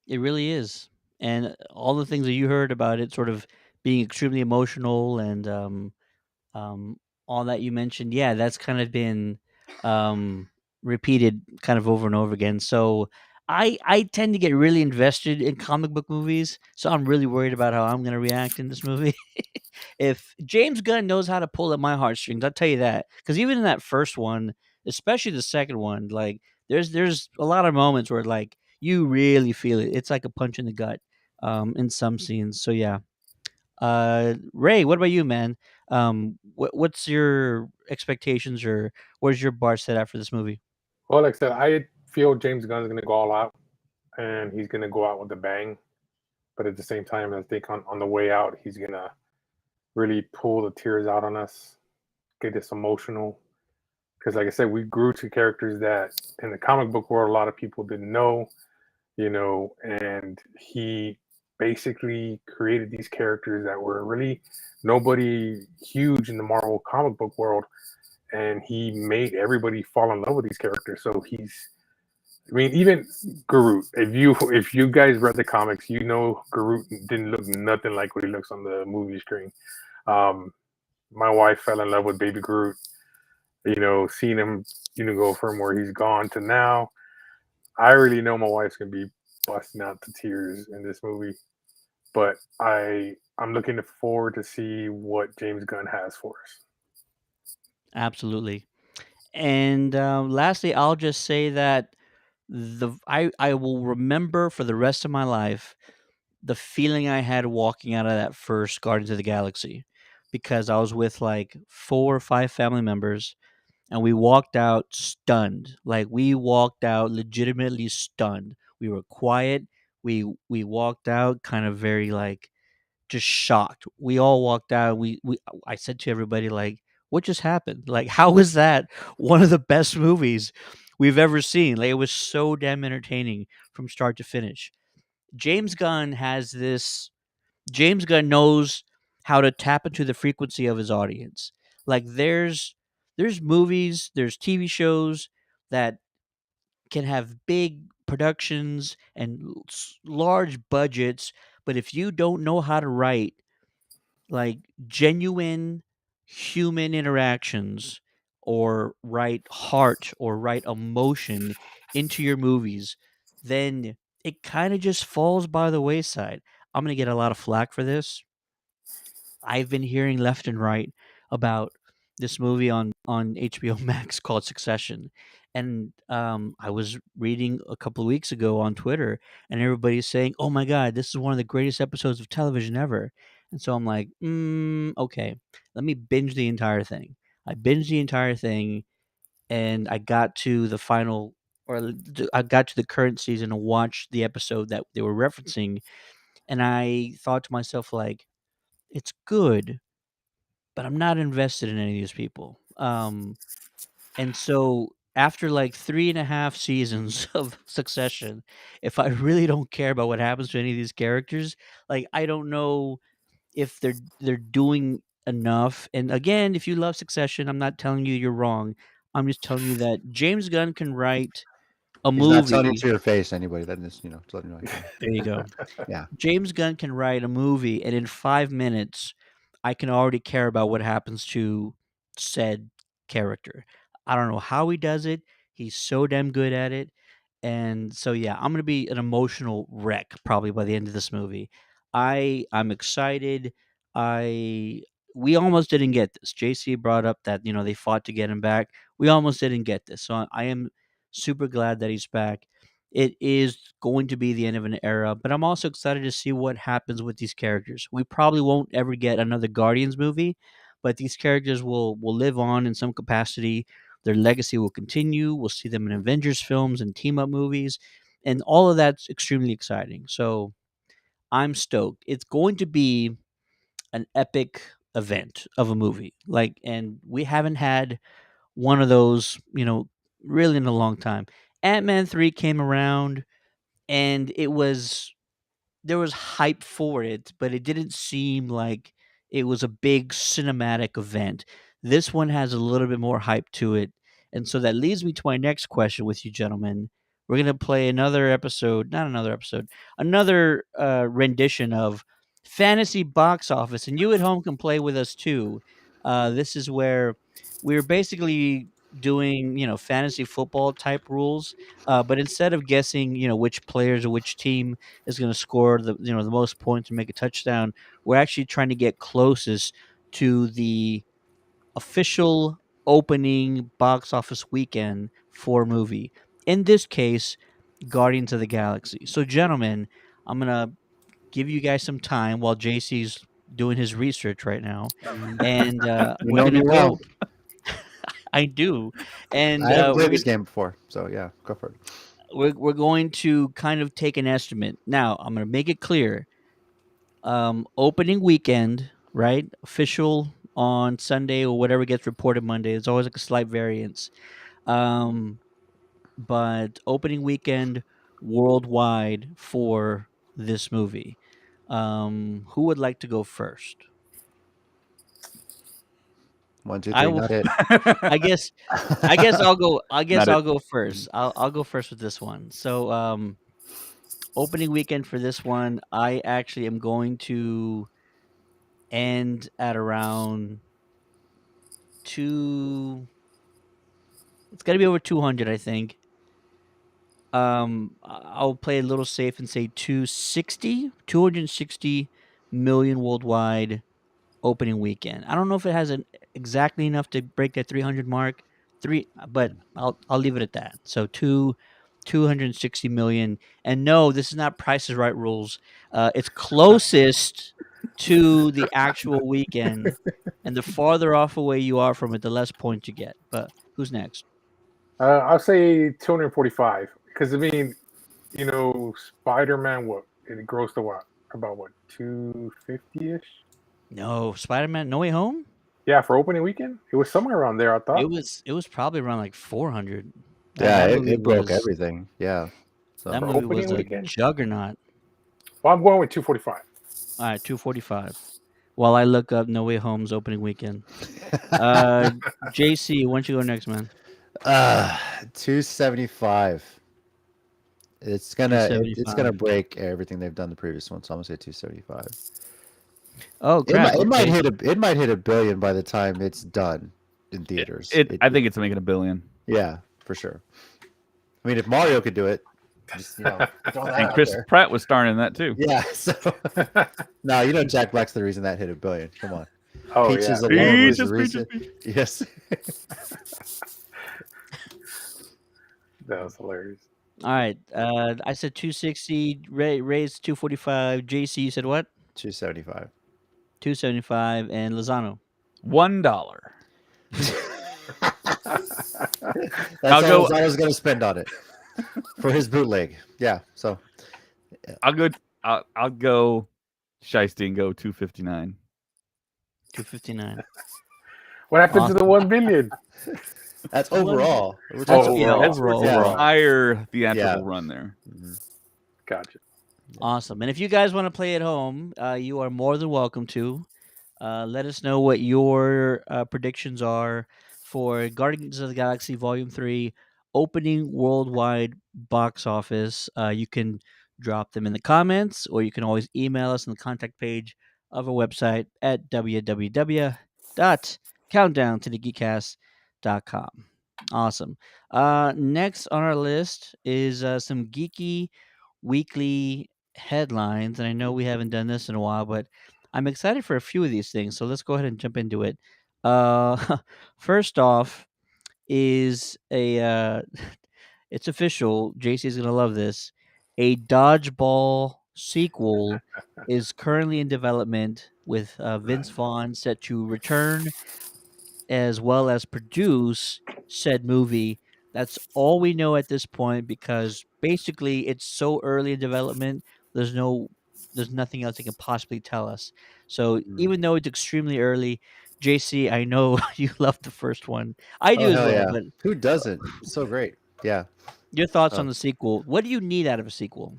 B: It really is, and all the things that you heard about it, sort of being extremely emotional and um, all that you mentioned, yeah, that's kind of been um, repeated kind of over and over again. So I tend to get really invested in comic book movies, so I'm really worried about how I'm going to react in this movie. If James Gunn knows how to pull at my heartstrings, I'll tell you that. Because even in that first one, especially the second one, like there's a lot of moments where like you really feel it. It's like a punch in the gut in some scenes. So yeah, Ray, what about you, man? What's your expectations, or where's your bar set at for this movie?
C: Well, like I said, I feel James Gunn's going to go all out, and he's going to go out with a bang. But at the same time, I think on the way out, he's going to really pull the tears out on us, get us emotional. Because, like I said, we grew to characters that in the comic book world, a lot of people didn't know, and he basically created these characters that were really nobody huge in the Marvel comic book world, and he made everybody fall in love with these characters. So I mean, even Groot. If you guys read the comics, Groot didn't look nothing like what he looks on the movie screen. Um, my wife fell in love with Baby Groot. Seeing him, go from where he's gone to now. I really know my wife's gonna be busting out the tears in this movie, but I'm looking forward to see what James Gunn has for us.
B: Absolutely. And lastly, I'll just say that I will remember for the rest of my life the feeling I had walking out of that first Guardians of the Galaxy, because I was with like 4 or 5 family members, and we walked out stunned. Like we walked out legitimately stunned. We were quiet. We walked out kind of very like just shocked. We all walked out. We I said to everybody like, "What just happened? Like, how was that one of the best movies we've ever seen? Like, it was so damn entertaining from start to finish." James Gunn has this. James Gunn knows how to tap into the frequency of his audience. Like, there's movies, there's TV shows that can have big productions and large budgets, but if you don't know how to write like genuine human interactions, or write heart or write emotion into your movies, then it kind of just falls by the wayside. I'm going to get a lot of flack for this. I've been hearing left and right about this movie on HBO Max called Succession, and I was reading a couple of weeks ago on Twitter, and everybody's saying, "Oh my God, this is one of the greatest episodes of television ever." And so I'm like, "Okay, let me binge the entire thing." I binged the entire thing, and I got to the final, I got to the current season and watched the episode that they were referencing, and I thought to myself like, "It's good, but I'm not invested in any of these people." And so after like 3.5 seasons of Succession, if I really don't care about what happens to any of these characters, like I don't know if they're doing enough. And again, if you love Succession, I'm not telling you you're wrong. I'm just telling you that James Gunn can write a
A: He's not telling you
B: movie.
A: to your face. Anybody that is, just letting you know.
B: There you go.
A: Yeah.
B: James Gunn can write a movie, and in 5 minutes, I can already care about what happens to said character. I don't know how he does it. He's so damn good at it. And so yeah, I'm gonna be an emotional wreck probably by the end of this movie. I'm excited. I We almost didn't get this. JC brought up that they fought to get him back. We almost didn't get this. So I am super glad that he's back. It is going to be the end of an era, but I'm also excited to see what happens with these characters. We probably won't ever get another Guardians movie, but these characters will live on in some capacity. Their legacy will continue. We'll see them in Avengers films and team up movies, and all of that's extremely exciting. So I'm stoked. It's going to be an epic event of a movie. And we haven't had one of those, really in a long time. Ant-Man 3 came around and there was hype for it, but it didn't seem like it was a big cinematic event. This one has a little bit more hype to it. And so that leads me to my next question with you, gentlemen. We're going to play another rendition of Fantasy Box Office. And you at home can play with us too. This is where we're basically doing, fantasy football type rules. But instead of guessing, which players or which team is going to score the most points and make a touchdown. We're actually trying to get closest to the official opening box office weekend for a movie. In this case, Guardians of the Galaxy. So, gentlemen, I'm gonna give you guys some time while JC's doing his research right now, and
A: You
B: we're
A: know
B: gonna
A: me well.
B: go. I do, and
A: I haven't
B: we're
A: played this game before, so yeah, go for it.
B: we're going to kind of take an estimate. Now, I'm going to make it clear. Opening weekend, right? Official on Sunday or whatever gets reported Monday. There's always like a slight variance. Um, but opening weekend worldwide for this movie. Who would like to go first?
A: 1, 2,
B: I
A: 3,
B: will.
A: not it.
B: I guess. I guess I'll go. I guess
D: Not
B: I'll
D: it.
B: go first. I'll go first with this one. So, opening weekend for this one, I actually am going to end at around two. It's got to be over 200, I think. I'll play a little safe and say 260 million worldwide opening weekend. I don't know if it has exactly enough to break that 300 mark. But I'll leave it at that. So 260 million. And no, this is not Price is Right rules. It's closest to the actual weekend, and the farther off away you are from it, the less points you get. But who's next?
C: I'll say 245 because I mean, Spider-Man. What it grossed to what about what 250 ish?
B: No, Spider-Man No Way Home.
C: Yeah, for opening weekend, it was somewhere around there. I thought.
B: It was probably around like 400.
A: Yeah,
B: That movie
A: it broke
B: was
A: everything. Yeah. So
B: that
C: For
B: movie
C: opening
B: was a
C: weekend?
B: juggernaut.
C: Well, I'm going with 245.
B: All right, 245. While I look up No Way Home's opening weekend. JC, why don't you go next, man?
A: 275. It's gonna it's gonna
B: 275.
A: break everything they've done the previous one, so I'm gonna say 275.
B: Oh crap!
A: It might
B: Okay.
A: hit a billion by the time it's done in theaters.
D: I think it's making $1 billion.
A: Yeah, for sure. I mean, if Mario could do it, just throw that
D: And
A: out
D: Chris
A: there.
D: Pratt was starring in that too.
A: Yeah. So no, Jack Black's the reason that hit $1 billion. Come on.
C: Oh
A: Peaches
C: yeah.
A: alone was the
D: Peaches,
A: reason.
D: peaches,
A: Yes.
C: That was hilarious.
B: All right. I said 260. Ray's 245. JC, you said what?
A: 275.
B: 275. And Lozano.
D: $1.
A: That's
D: I'll go-
A: all I was going to spend on it for his bootleg. Yeah. So
D: I'll go Shiesty and go 259.
B: 259.
C: What happened to the 1 billion?
A: that's overall. We're
C: Oh,
A: talking
B: yeah,
C: overall.
B: overall.
A: Yeah.
B: overall.
D: Entire theatrical
A: Yeah.
D: run there.
A: Mhm.
C: Gotcha.
B: Awesome. And if you guys want to play at home, you are more than welcome to. Let us know what your predictions are for Guardians of the Galaxy Volume 3 opening worldwide box office. You can drop them in the comments, or you can always email us on the contact page of our website at www.countdowntothegeekcast.com. geekcast.com. Awesome. Next on our list is some geeky weekly headlines. And I know we haven't done this in a while, but I'm excited for a few of these things. So let's go ahead and jump into it. First off is it's official. JC is going to love this. A dodgeball sequel is currently in development with Vince Vaughn set to return as well as produce said movie. That's all we know at this point because basically it's so early in development. There's no, there's nothing else they can possibly tell us. So
A: Mm.
B: even though it's extremely early, JC, I know you loved the first one. I do
A: Oh
B: as
A: hell
B: well.
A: yeah!
B: But
A: Who doesn't? So great. Yeah.
B: your thoughts on
A: Um,
B: the sequel? What do you need out of a sequel?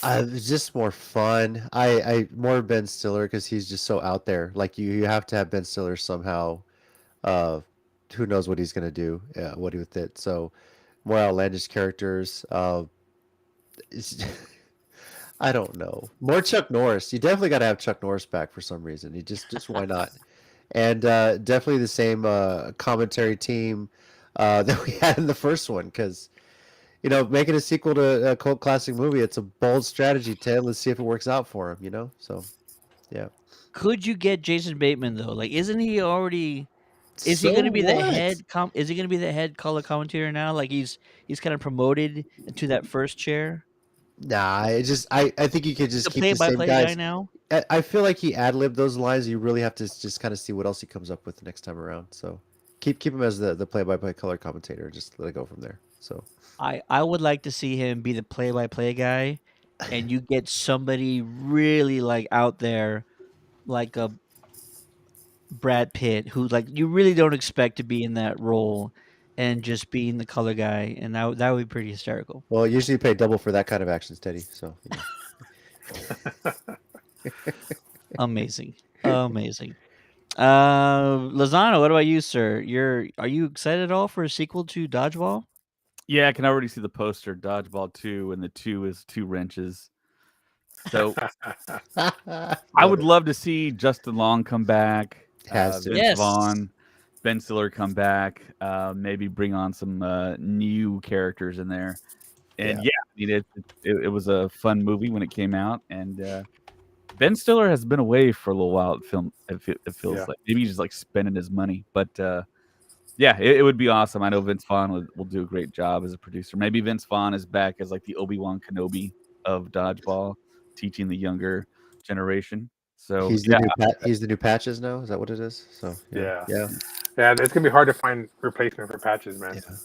A: it's just more fun. I more Ben Stiller because he's just so out there. Like you have to have Ben Stiller somehow. Uh, who knows what he's gonna do? What he with it? So more outlandish characters. It's- I don't know. More Chuck Norris. You definitely got to have Chuck Norris back for some reason. You just why not? And definitely the same commentary team that we had in the first one because making a sequel to a cult classic movie, it's a bold strategy, Ted. Let's see if it works out for him. So, yeah.
B: Could you get Jason Bateman though? Like, isn't he already? Is he
A: So
B: going to be the
A: what?
B: head? Is he going to be the head color commentator now? Like he's kind of promoted into that first chair.
A: Nah, I think you could
B: He's
A: just
B: a
A: keep the same
B: play-by-play guy
A: guys.
B: now.
A: I feel like he ad-libbed those lines. You really have to just kind of see what else he comes up with the next time around. So keep him as the play-by-play color commentator. Just let it go from there. So
B: I would like to see him be the play-by-play guy, and you get somebody really like out there, like a Brad Pitt, who like you really don't expect to be in that role, and just being the color guy, and that would be pretty hysterical.
A: well, usually you pay double for that kind of action, Steady. So.
B: Amazing, amazing. Lozano, what about you, sir? Are you excited at all for a sequel to Dodgeball?
D: Yeah, I can already see the poster, Dodgeball 2, and the 2 is 2 wrenches. So I would love to see Justin Long come back,
A: Has to.
D: Vince
B: Yes.
D: Vaughn, Ben Stiller come back, maybe bring on some new characters in there. And yeah, I mean, it was a fun movie when it came out, and Ben Stiller has been away for a little while. It feels
C: Yeah.
D: like maybe he's just like spending his money, but yeah, it would be awesome. I know Vince Vaughn will do a great job as a producer. Maybe Vince Vaughn is back as like the Obi-Wan Kenobi of Dodgeball, teaching the younger generation. So
A: He's the
D: yeah,
A: new he's the new Patches now. Is that what it is? So
C: Yeah.
A: yeah.
C: It's gonna be hard to find replacement for Patches, man.
A: Yeah.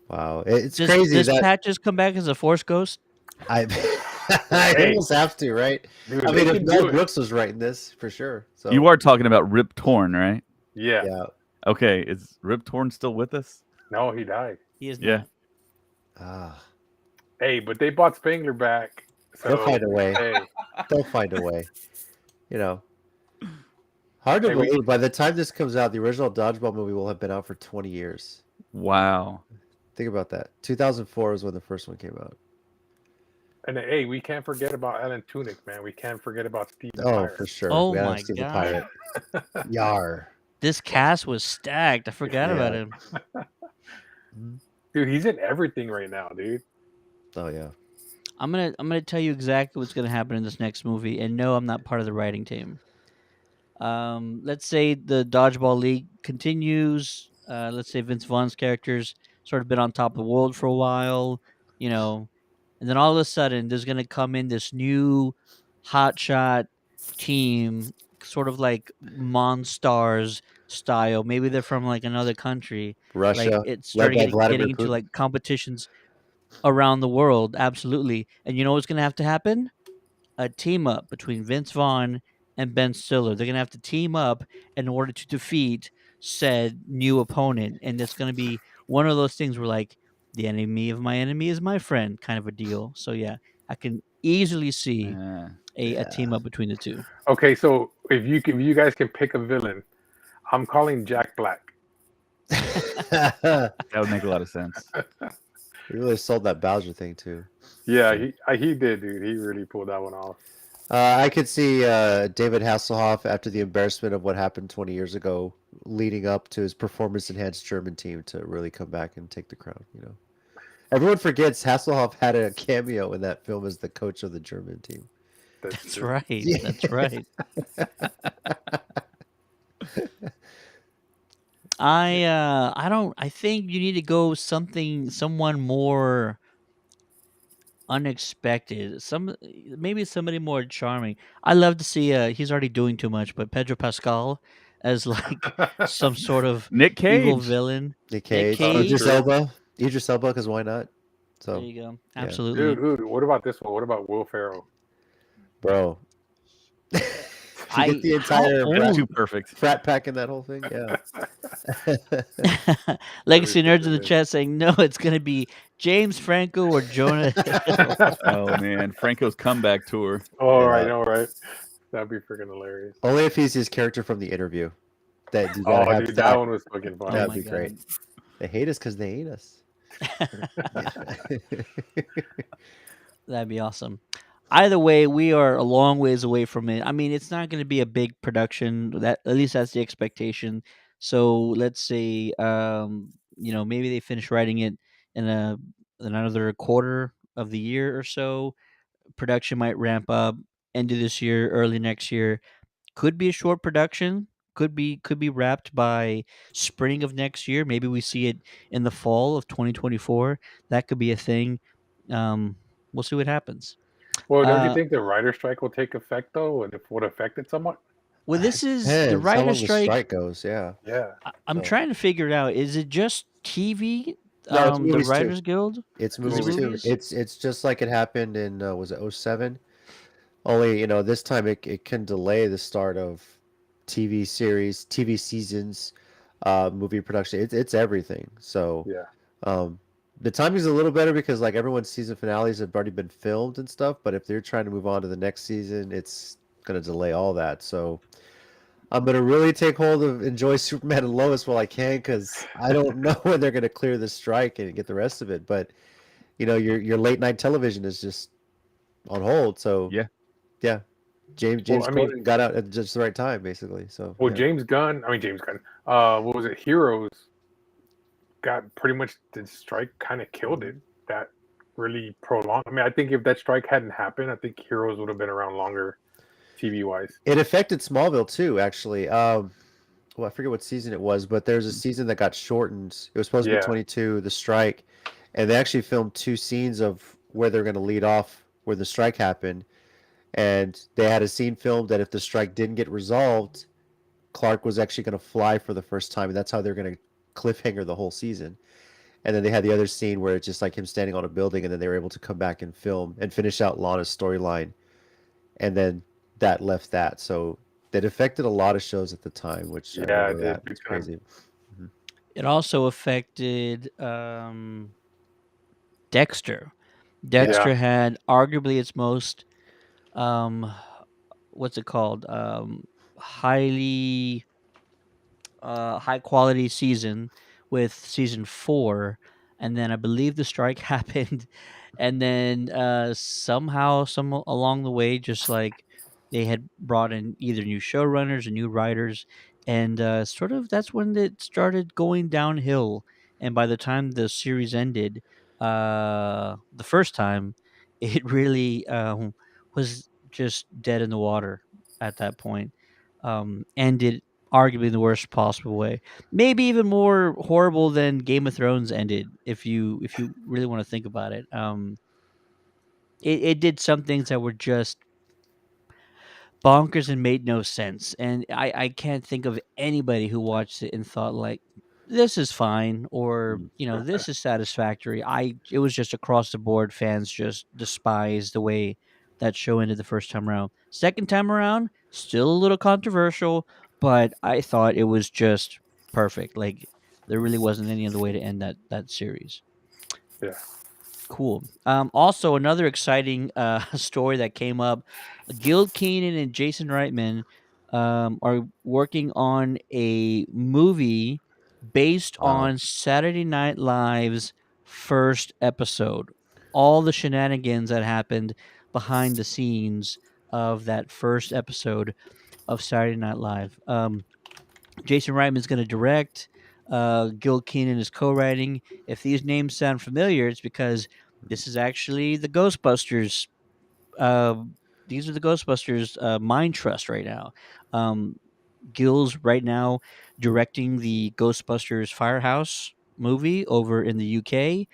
A: Wow, it's
B: Does
A: crazy that
B: Patches come back as a Force ghost?
A: I
C: Hey.
A: almost have to, right?
C: Dude,
A: I
C: they
A: mean, if
C: can
A: Mel
C: do it.
A: Brooks was writing this for sure. So
D: you are talking about Rip Torn, right?
C: Yeah.
A: yeah.
D: Okay, is Rip Torn still with us?
C: No, he died.
B: He is
D: Yeah.
B: not.
A: Ah,
C: Hey, but they bought Spangler back. So
A: they'll find a way.
C: hey,
A: They'll find a way. Hard to
C: Hey, we-
A: believe. By the time this comes out, the original Dodgeball movie will have been out for 20 years.
D: Wow.
A: Think about that. 2004 was when the first one came out.
C: and hey, we can't forget about Alan Tudyk, man. We can't forget about Steve. the
A: Oh,
C: Pirate.
A: for sure.
B: Oh
A: We gotta
B: my
A: see the
B: God.
A: pirate. Yar.
B: This cast was stacked. I forgot about
A: Yeah.
B: him.
C: Dude, he's in everything right now, dude.
A: Oh yeah.
B: I'm gonna tell you exactly what's gonna happen in this next movie, and no, I'm not part of the writing team. Let's say the Dodgeball League continues. Let's say Vince Vaughn's character's sort of been on top of the world for a while, and then all of a sudden there's gonna come in this new hotshot team, sort of like Monstars style. Maybe they're from like another country. Like
A: Russia,
B: it's
A: led
B: starting
A: by
B: getting,
A: Vladimir
B: into
A: Putin.
B: like competitions around the world. Absolutely. And you know what's gonna have to happen? A team up between Vince Vaughn and Ben Stiller. They're gonna have to team up in order to defeat said new opponent, and it's gonna be one of those things where like the enemy of my enemy is my friend kind of a deal. So yeah, I can easily see a team up between the two.
C: Okay, so if you guys can pick a villain, I'm calling Jack Black.
D: That would make a lot of sense.
A: He really sold that Bowser thing too.
C: Yeah, he did, dude. He really pulled that one off.
A: I could see David Hasselhoff after the embarrassment of what happened 20 years ago, leading up to his performance-enhanced German team to really come back and take the crown. Everyone forgets Hasselhoff had a cameo in that film as the coach of the German team.
C: That's
B: That's
C: true.
B: right.
A: Yeah.
B: That's right. I think you need to go someone more unexpected. Maybe somebody more charming. I love to see he's already doing too much, but Pedro Pascal as like some sort of
D: Nick
B: evil
D: Cage.
B: villain.
A: Nick
B: Nick
A: Cage, Idris
B: Cage.
C: True.
A: Elba, because why not?
B: There
A: So,
B: you go.
A: yeah,
B: Absolutely.
C: Dude, what about this one? What about Will Ferrell?
A: bro. If you get the
B: How
A: entire
D: That's too
B: old
D: perfect.
A: frat pack in that whole thing, yeah.
C: That'd
B: Legacy
C: be
B: Nerds in
C: freaking
B: the
C: good.
B: chat saying no, it's gonna be James Franco or Jonah Hill.
D: Oh man, Franco's comeback tour.
C: All right,
A: Yeah.
C: all right. That'd be freaking hilarious.
A: Only if he's his character from the interview. That you gotta
C: Oh,
A: have
C: dude, that
A: that.
C: one was fucking
B: Oh
C: funny.
A: That'd
B: my
A: be great.
B: god.
A: They hate us because they hate us.
B: That'd be awesome. Either way, we are a long ways away from it. I mean, it's not going to be a big production. That at least that's the expectation. So let's say, maybe they finish writing it in in another quarter of the year or so. Production might ramp up end of this year, early next year. Could be a short production. Could be wrapped by spring of next year. Maybe we see it in the fall of 2024. That could be a thing. We'll see what happens.
C: Well, don't you
B: Uh,
C: think the writer strike will take effect though, and it would affect it somewhat?
B: well, this is the
A: Depends how
B: writer
A: long the
B: strike.
A: strike goes. Yeah.
C: Yeah.
B: I'm
A: So
B: trying to figure it out. Is it just TV?
A: no, it's
B: The
A: movies too.
B: Writers Guild?
A: It's
B: Is it
A: movies too.
B: movies?
A: It's just like it happened in was it '07? Only this time it can delay the start of TV series, TV seasons, movie production. It's everything. So
C: Yeah.
A: um, the timing's a little better because like everyone's season finales have already been filmed and stuff. But if they're trying to move on to the next season, it's gonna delay all that. So I'm gonna really take hold of enjoy Superman and Lois while I can because I don't know when they're gonna clear the strike and get the rest of it. But your late night television is just on hold. So
D: Yeah.
A: yeah, James
C: Well,
A: James
C: I mean,
A: Corden got out at just the right time, basically. So
C: well,
A: yeah,
C: James Gunn. What was it? Heroes got pretty much the strike kind of killed it. That really prolonged. I mean, I think if that strike hadn't happened, I think Heroes would have been around longer, TV wise.
A: it affected Smallville too, actually. Well, I forget what season it was, but there's a season that got shortened. It was supposed to be
C: Yeah.
A: 22, the strike, and they actually filmed two scenes of where they're going to lead off where the strike happened, and they had a scene filmed that if the strike didn't get resolved, Clark was actually going to fly for the first time, and that's how they're going to cliffhanger the whole season. And then they had the other scene where it's just like him standing on a building, and then they were able to come back and film and finish out Lana's storyline, and then that left that. So that affected a lot of shows at the time, which I
C: Yeah, it
A: remember
C: did.
A: that. It's
C: Big time.
A: crazy.
B: It also affected Dexter. Dexter had arguably its most um, what's it called? Highly high quality season with season 4, and then I believe the strike happened, and then somehow along the way, just like they had brought in either new showrunners or new writers, and sort of that's when it started going downhill. And by the time the series ended, the first time, it really was just dead in the water at that point. Ended arguably in the worst possible way. Maybe even more horrible than Game of Thrones ended, if you really want to think about it. It did some things that were just bonkers and made no sense. And I can't think of anybody who watched it and thought like this is fine or this is satisfactory. It was just across the board fans just despised the way that show ended the first time around. Second time around, still a little controversial, but I thought it was just perfect. Like there really wasn't any other way to end that series.
C: Yeah.
B: Cool. Also, another exciting story that came up: Gil Keenan and Jason Reitman are working on a movie based
A: Wow.
B: on Saturday Night Live's first episode. All the shenanigans that happened behind the scenes of that first episode of Saturday Night Live. Jason Reitman's going to direct. Gil Keenan is co-writing. If these names sound familiar, it's because this is actually the Ghostbusters. Uh, these are the Ghostbusters Mind Trust right now. Gil's right now directing the Ghostbusters Firehouse movie over in the UK,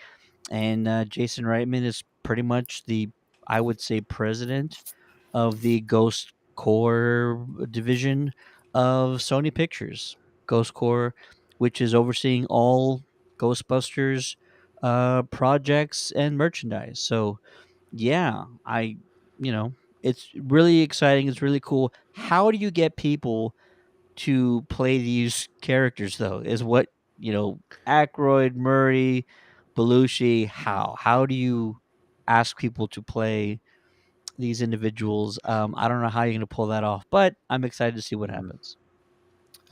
B: and Jason Reitman is pretty much the, I would say, president of the Ghost Core division of Sony Pictures. Ghost Core, which is overseeing all Ghostbusters projects and merchandise. So yeah, you know, it's really exciting. It's really cool. How do you get people to play these characters, though? Is what, Aykroyd, Murray, Belushi. How do you ask people to play these individuals? I don't know how you're going to pull that off, but I'm excited to see what happens.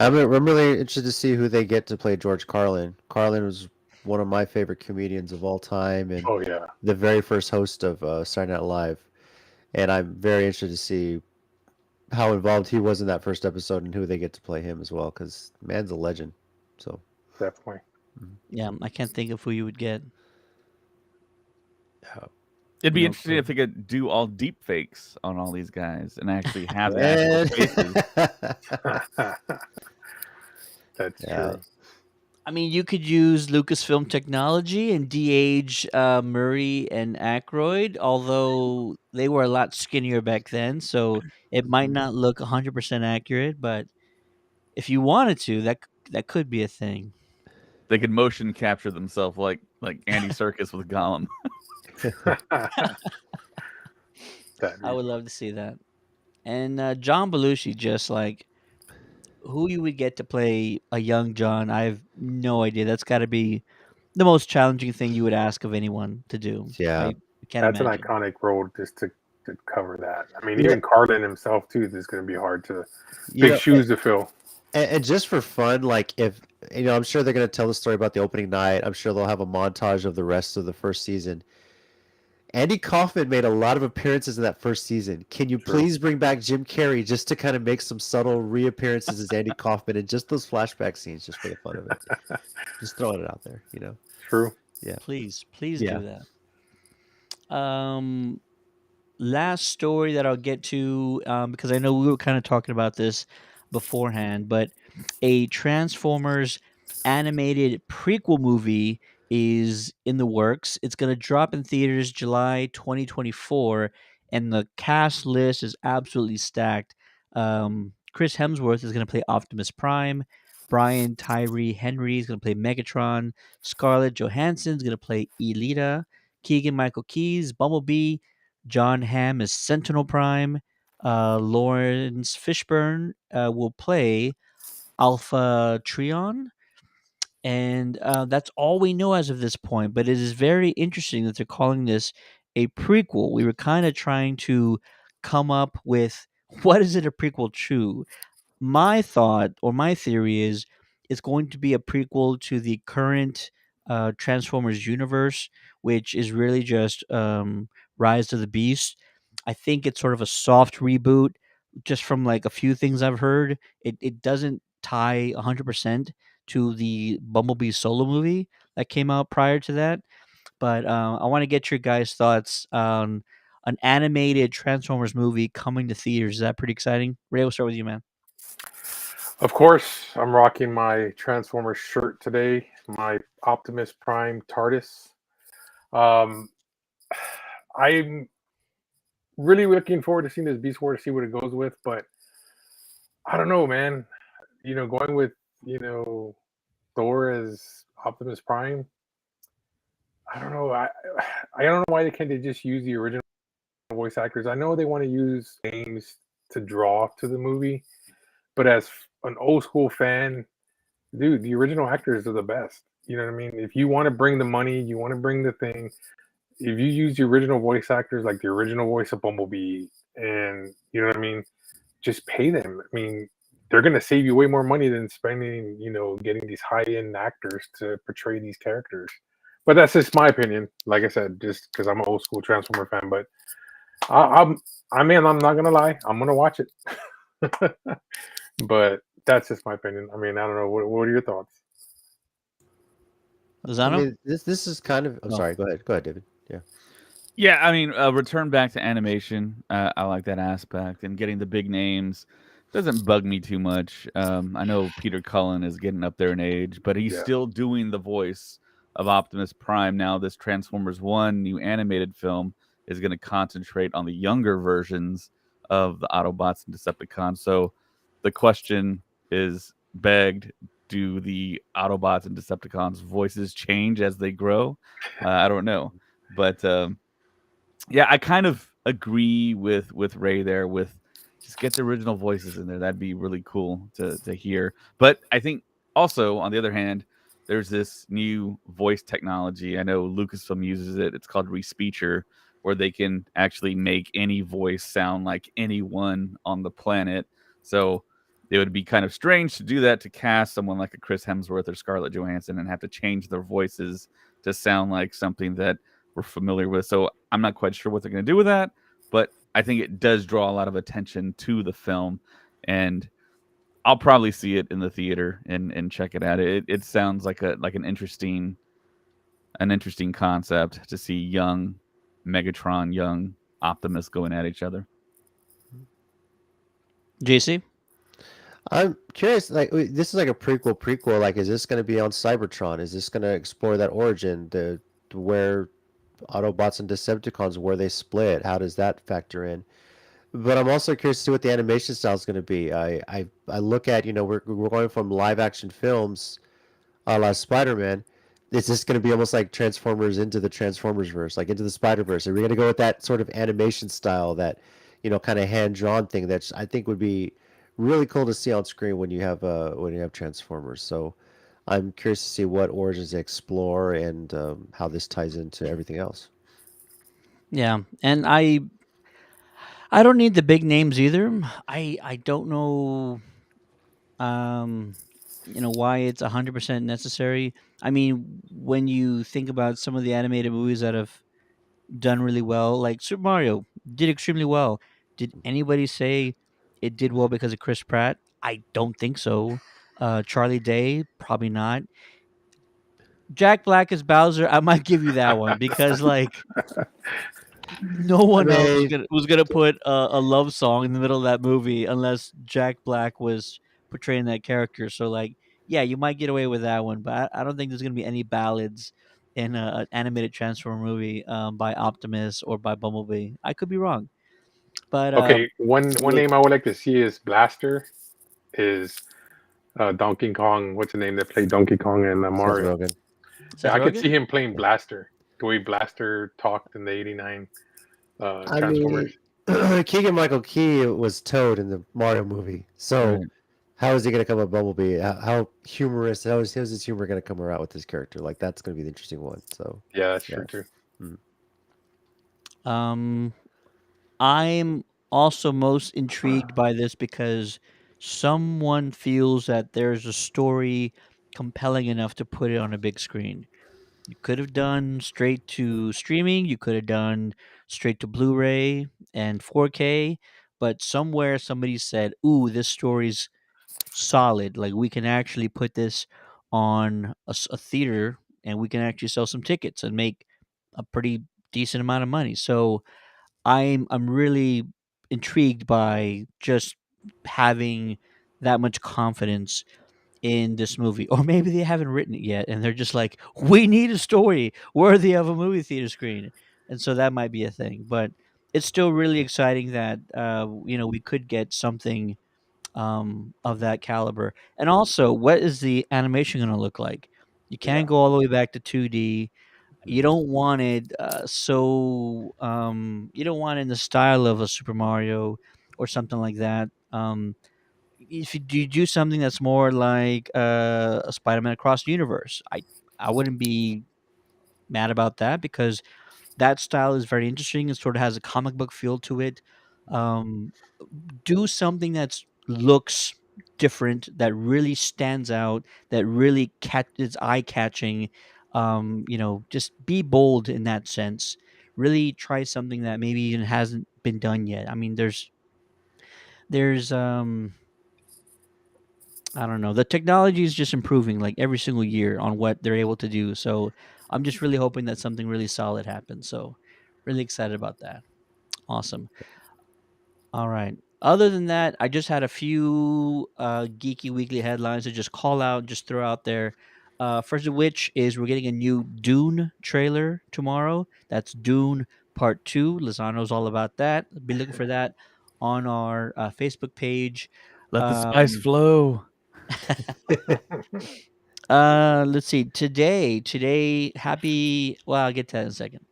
A: I'm really interested to see who they get to play George Carlin. Carlin was one of my favorite comedians of all time, and
C: Oh yeah,
A: the very first host of Saturday Night Live. And I'm very interested to see how involved he was in that first episode and who they get to play him as well, because man's a legend. So
C: definitely.
B: Yeah, I can't think of who you would get.
D: It'd be
B: No
D: interesting
B: clue.
D: if they could do all deep fakes on all these guys and actually have the actual faces.
C: That's
A: Yeah.
C: true.
B: I mean, you could use Lucasfilm technology and de-age Murray and Aykroyd, although they were a lot skinnier back then, so it might not look 100% accurate. But if you wanted to, that could be a thing.
D: They could motion capture themselves like Andy Serkis with Gollum.
B: I would love to see that. And John Belushi, just like who you would get to play a young John, I have no idea. That's got to be the most challenging thing you would ask of anyone to do.
A: Yeah.
B: I can't
C: That's an
B: imagine.
C: iconic role just to cover that. I mean,
A: Yeah.
C: even Carlin himself too. This is going to be hard to
A: You
C: big
A: know,
C: shoes to fill.
A: and just for fun, like if I'm sure they're going to tell the story about the opening night. I'm sure they'll have a montage of the rest of the first season. Andy Kaufman made a lot of appearances in that first season. Can you
C: True.
A: please bring back Jim Carrey just to kind of make some subtle reappearances as Andy Kaufman and just those flashback scenes just for the fun of it? Just throwing it out there,
C: True.
A: Yeah.
B: Please
A: Yeah.
B: do that. Last story that I'll get to, because I know we were kind of talking about this beforehand, but a Transformers animated prequel movie is in the works. It's going to drop in theaters July 2024, and the cast list is absolutely stacked. Chris Hemsworth is going to play Optimus Prime. Brian Tyree Henry is going to play Megatron. Scarlett Johansson is going to play Elita. Keegan Michael Key's Bumblebee. John Hamm is Sentinel Prime. Lawrence Fishburne will play Alpha Trion. And that's all we know as of this point. But it is very interesting that they're calling this a prequel. We were kind of trying to come up with what is it a prequel to? My thought or my theory is it's going to be a prequel to the current Transformers universe, which is really just Rise of the Beast. I think it's sort of a soft reboot, just from like a few things I've heard. It doesn't tie 100% to the Bumblebee solo movie that came out prior to that. But I want to get your guys' thoughts on an animated Transformers movie coming to theaters. Is that pretty exciting? Ray, we'll start with you, man.
C: Of course, I'm rocking my Transformers shirt today. My Optimus Prime TARDIS. I'm really looking forward to seeing this Beast War to see what it goes with, but I don't know, man. Going with Thor as Optimus Prime. I don't know. I don't know why they can't just use the original voice actors. I know they want to use names to draw to the movie, but as an old school fan, dude, the original actors are the best. You know what I mean? If you want to bring the money, you want to bring the thing. If you use the original voice actors, like the original voice of Bumblebee, and you know what I mean, just pay them. I mean, they're gonna save you way more money than spending, getting these high end actors to portray these characters. But that's just my opinion. Like I said, just because I'm an old school Transformer fan. But I'm. I mean, I'm not gonna lie. I'm gonna watch it, but that's just my opinion. I mean, I don't know. What are your thoughts?
A: I
B: Lozano?
A: mean, this is kind of. I'm
B: Oh,
A: sorry. Go ahead, David. Yeah.
D: Yeah, I mean, return back to animation. I like that aspect, and getting the big names doesn't bug me too much. I know Peter Cullen is getting up there in age, but he's
C: Yeah.
D: still doing the voice of Optimus Prime. Now, this Transformers One new animated film is going to concentrate on the younger versions of the Autobots and Decepticons. So, the question is begged: do the Autobots and Decepticons voices change as they grow? I don't know, but yeah, I kind of agree with Ray there. With just get the original voices in there. That'd be really cool to hear. But I think also on the other hand, there's this new voice technology. I know Lucasfilm uses it. It's called Respeecher, where they can actually make any voice sound like anyone on the planet. So it would be kind of strange to do that, to cast someone like a Chris Hemsworth or Scarlett Johansson and have to change their voices to sound like something that we're familiar with. So I'm not quite sure what they're going to do with that, but I think it does draw a lot of attention to the film, and I'll probably see it in the theater and check it out. It sounds like an interesting concept to see young Megatron, young Optimus going at each other.
B: JC?
A: I'm curious. Like, this is like a prequel. Like, is this going to be on Cybertron? Is this going to explore that origin, the where Autobots and Decepticons, where they split? How does that factor in? But I'm also curious to see what the animation style is going to be. I look at, we're going from live action films a la Spider-Man. Is this going to be almost like Transformers into the Transformers verse, like into the Spider-Verse? Are we going to go with that sort of animation style, that, kind of hand-drawn thing that I think would be really cool to see on screen when you have Transformers. So I'm curious to see what origins they explore and how this ties into everything else.
B: Yeah, and I don't need the big names either. I don't know um why it's 100% necessary. I mean, when you think about some of the animated movies that have done really well, like Super Mario did extremely well. Did anybody say it did well because of Chris Pratt? I don't think so. Charlie Day, probably not. Jack Black as Bowser, I might give you that one because like no
A: I
B: one else was
A: mean,
B: gonna put a love song in the middle of that movie unless Jack Black was portraying that character. So like, yeah, you might get away with that one, but I don't think there's gonna be any ballads in an animated Transformer movie by Optimus or by Bumblebee. I could be wrong, but
C: Okay, one
B: yeah,
C: name I would like to see is Blaster. Is Donkey Kong? What's the name that played Donkey Kong and
A: Seth
C: Mario?
A: Rogen.
C: Yeah,
B: Seth
C: I could see
B: Rogen.
C: him playing Blaster. The way Blaster talked in the '89
A: I
C: Transformers.
A: mean, Keegan Michael Key was Toad in the Mario movie. So
D: Right.
A: how is he going to come up Bumblebee? How humorous? How's his humor going to come out with this character? Like, that's going to be the interesting one. So
C: Yeah, that's
A: yeah.
C: true too.
A: Mm.
B: Um, I'm also most intrigued by this because someone feels that there's a story compelling enough to put it on a big screen. You could have done straight to streaming, you could have done straight to Blu-ray and 4K, but somewhere somebody said, "Ooh, this story's solid. Like we can actually put this on a theater and we can actually sell some tickets and make a pretty decent amount of money." So I'm really intrigued by just having that much confidence in this movie. Or maybe they haven't written it yet and they're just like, "We need a story worthy of a movie theater screen." And so that might be a thing, but it's still really exciting that we could get something of that caliber. And also, what is the animation going to look like? You
C: Yeah.
B: can't go all the way back to 2D. You
C: Mhm.
B: don't want it you don't want it in the style of a Super Mario or something like that. If you do something that's more like a Spider-Man Across the Universe, I wouldn't be mad about that because that style is very interesting. It sort of has a comic book feel to it. Um, do something that's looks different, that really stands out, that really is eye catching. Just be bold in that sense. really try something that maybe even hasn't been done yet. I mean, there's I don't know. The technology is just improving like every single year on what they're able to do. So I'm just really hoping that something really solid happens. So really excited about that. Awesome. All right. Other than that, I just had a few geeky weekly headlines to just call out, just throw out there. First of which is we're getting a new Dune trailer tomorrow. That's Dune Part 2. Lozano's all about that. Be looking for that on our Facebook page.
D: Let the spice
B: Um,
D: flow.
B: let's see. Today, happy. Well, I'll get to that in a second.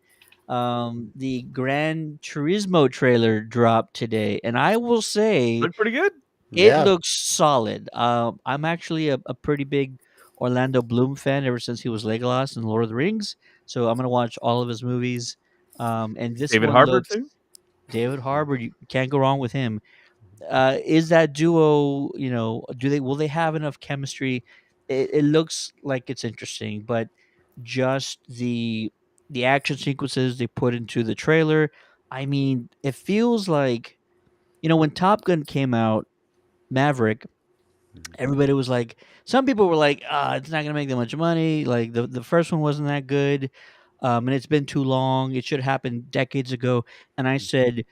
B: The Gran Turismo trailer dropped today, and I will say
D: Look pretty good.
B: it
A: Yeah.
B: looks solid. I'm actually a pretty big Orlando Bloom fan ever since he was Legolas in Lord of the Rings. So I'm gonna watch all of his movies. And this
D: David
B: one
D: Harbour
B: looks
D: too.
B: David Harbour. You can't go wrong with him. Is that duo? Do they will they have enough chemistry? It looks like it's interesting, but just the action sequences they put into the trailer. I mean, it feels like when Top Gun came out, Maverick.
A: Mhm.
B: Everybody was like, some people were like, it's not gonna make that much money. Like the first one wasn't that good, and it's been too long. It should have happened decades ago. And I said,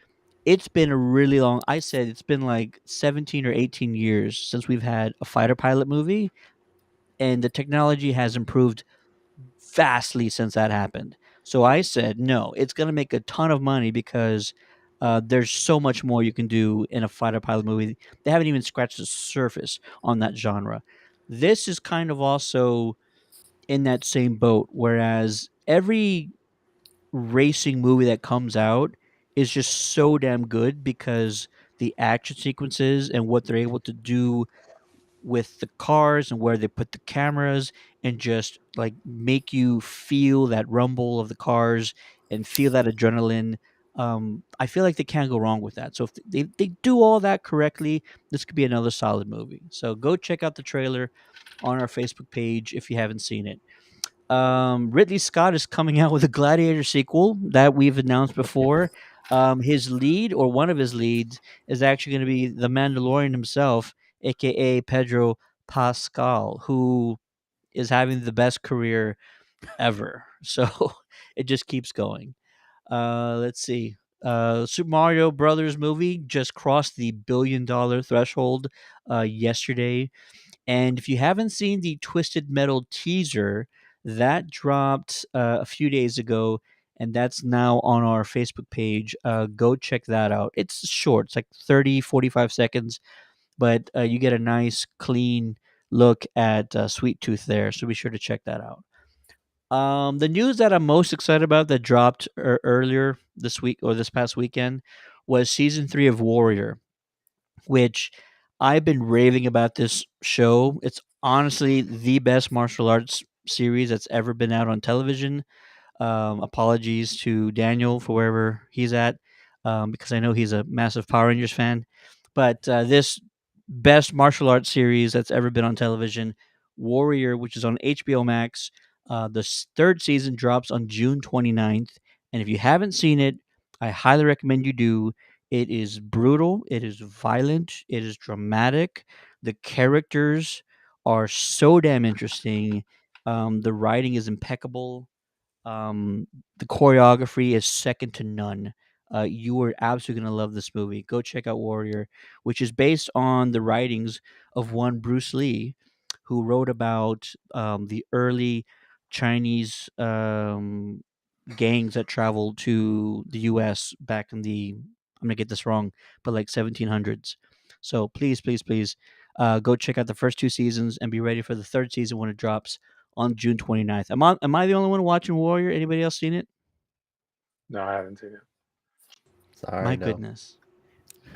B: it's been a really long. I said it's been like 17 or 18 years since we've had a fighter pilot movie, and the technology has improved vastly since that happened. So I said, no, it's going to make a ton of money because there's so much more you can do in a fighter pilot movie. They haven't even scratched the surface on that genre. This is kind of also in that same boat, whereas every racing movie that comes out is just so damn good because the action sequences and what they're able to do with the cars and where they put the cameras and just like make you feel that rumble of the cars and feel that adrenaline. I feel like they can't go wrong with that. So if they do all that correctly, this could be another solid movie. So go check out the trailer on our Facebook page if you haven't seen it. Ridley Scott is coming out with a Gladiator sequel that we've announced before. His lead, or one of his leads, is actually going to be the Mandalorian himself, aka Pedro Pascal, who is having the best career ever. So it just keeps going. Let's see. Super Mario Brothers movie just crossed the $1 billion threshold yesterday. And if you haven't seen the Twisted Metal teaser, that dropped a few days ago, and that's now on our Facebook page. Go check that out. It's short, it's like 30, 45 seconds, but you get a nice, clean look at Sweet Tooth there. So be sure to check that out. The news that I'm most excited about that dropped earlier this week or this past weekend was season 3 of Warrior, which I've been raving about this show. It's honestly the best martial arts series that's ever been out on television. Apologies to Daniel for wherever he's at, because I know he's a massive Power Rangers fan. But this best martial arts series that's ever been on television, Warrior, which is on HBO Max, the third season drops on June 29th. And if you haven't seen it, I highly recommend you do. It is brutal, it is violent, it is dramatic. The characters are so damn interesting. The writing is impeccable. um, the choreography is second to none. You are absolutely gonna love this movie. Go check out Warrior, which is based on the writings of one Bruce Lee, who wrote about the early Chinese gangs that traveled to the U.S. back in the I'm gonna get this wrong, but like 1700s. So please, please, please, go check out the first 2 seasons and be ready for the third season when it drops on June 29th. Am I the only one watching Warrior? Anybody else seen it?
C: No, I haven't seen it.
A: Sorry,
B: My
A: no.
B: goodness.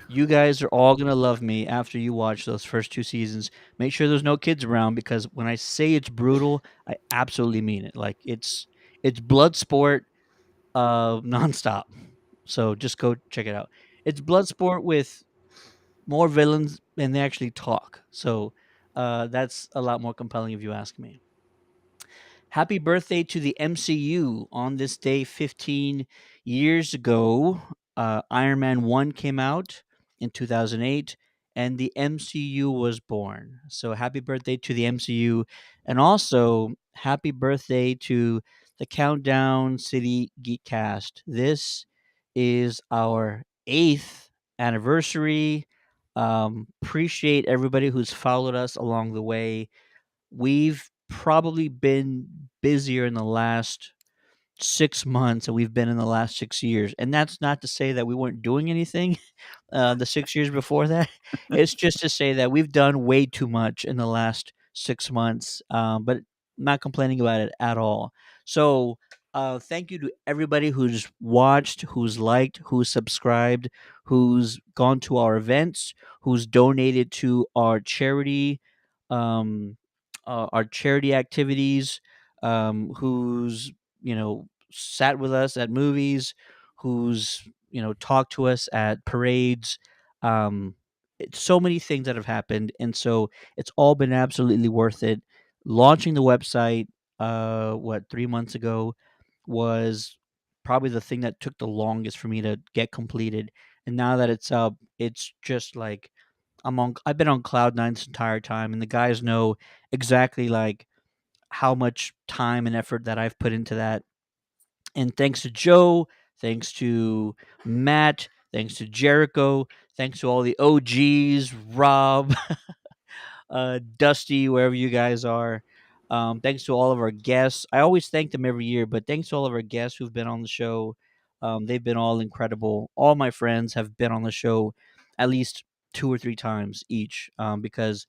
B: You guys are all going to love me after you watch those first 2 seasons. Make sure there's no kids around because when I say it's brutal, I absolutely mean it. Like it's blood sport nonstop. So just go check it out. It's blood sport with more villains and they actually talk. So that's a lot more compelling if you ask me. Happy birthday to the MCU on this day 15 years ago, Iron Man 1 came out in 2008, and the MCU was born. So happy birthday to the MCU, and also happy birthday to the Countdown City Geekcast. This is our 8th anniversary. Appreciate everybody who's followed us along the way. We've probably been busier in the last 6 months than we've been in the last 6 years. And that's not to say that we weren't doing anything the 6 years before that. It's just to say that we've done way too much in the last 6 months, but not complaining about it at all. So, thank you to everybody who's watched, who's liked, who's subscribed, who's gone to our events, who's donated to um, our charity activities, who's sat with us at movies, who's talked to us at parades. It's so many things that have happened, and so it's all been absolutely worth it. Launching the website, 3 months ago, was probably the thing that took the longest for me to get completed. And now that it's up, it's just like I've been on cloud nine this entire time, and the guys know exactly like how much time and effort that I've put into that. And thanks to Joe, thanks to Matt, thanks to Jericho, thanks to all the OGs, Rob, Dusty, wherever you guys are. Thanks to all of our guests. I always thank them every year, but thanks to all of our guests who've been on the show. They've been all incredible. All my friends have been on the show at least 2 or 3 times each, because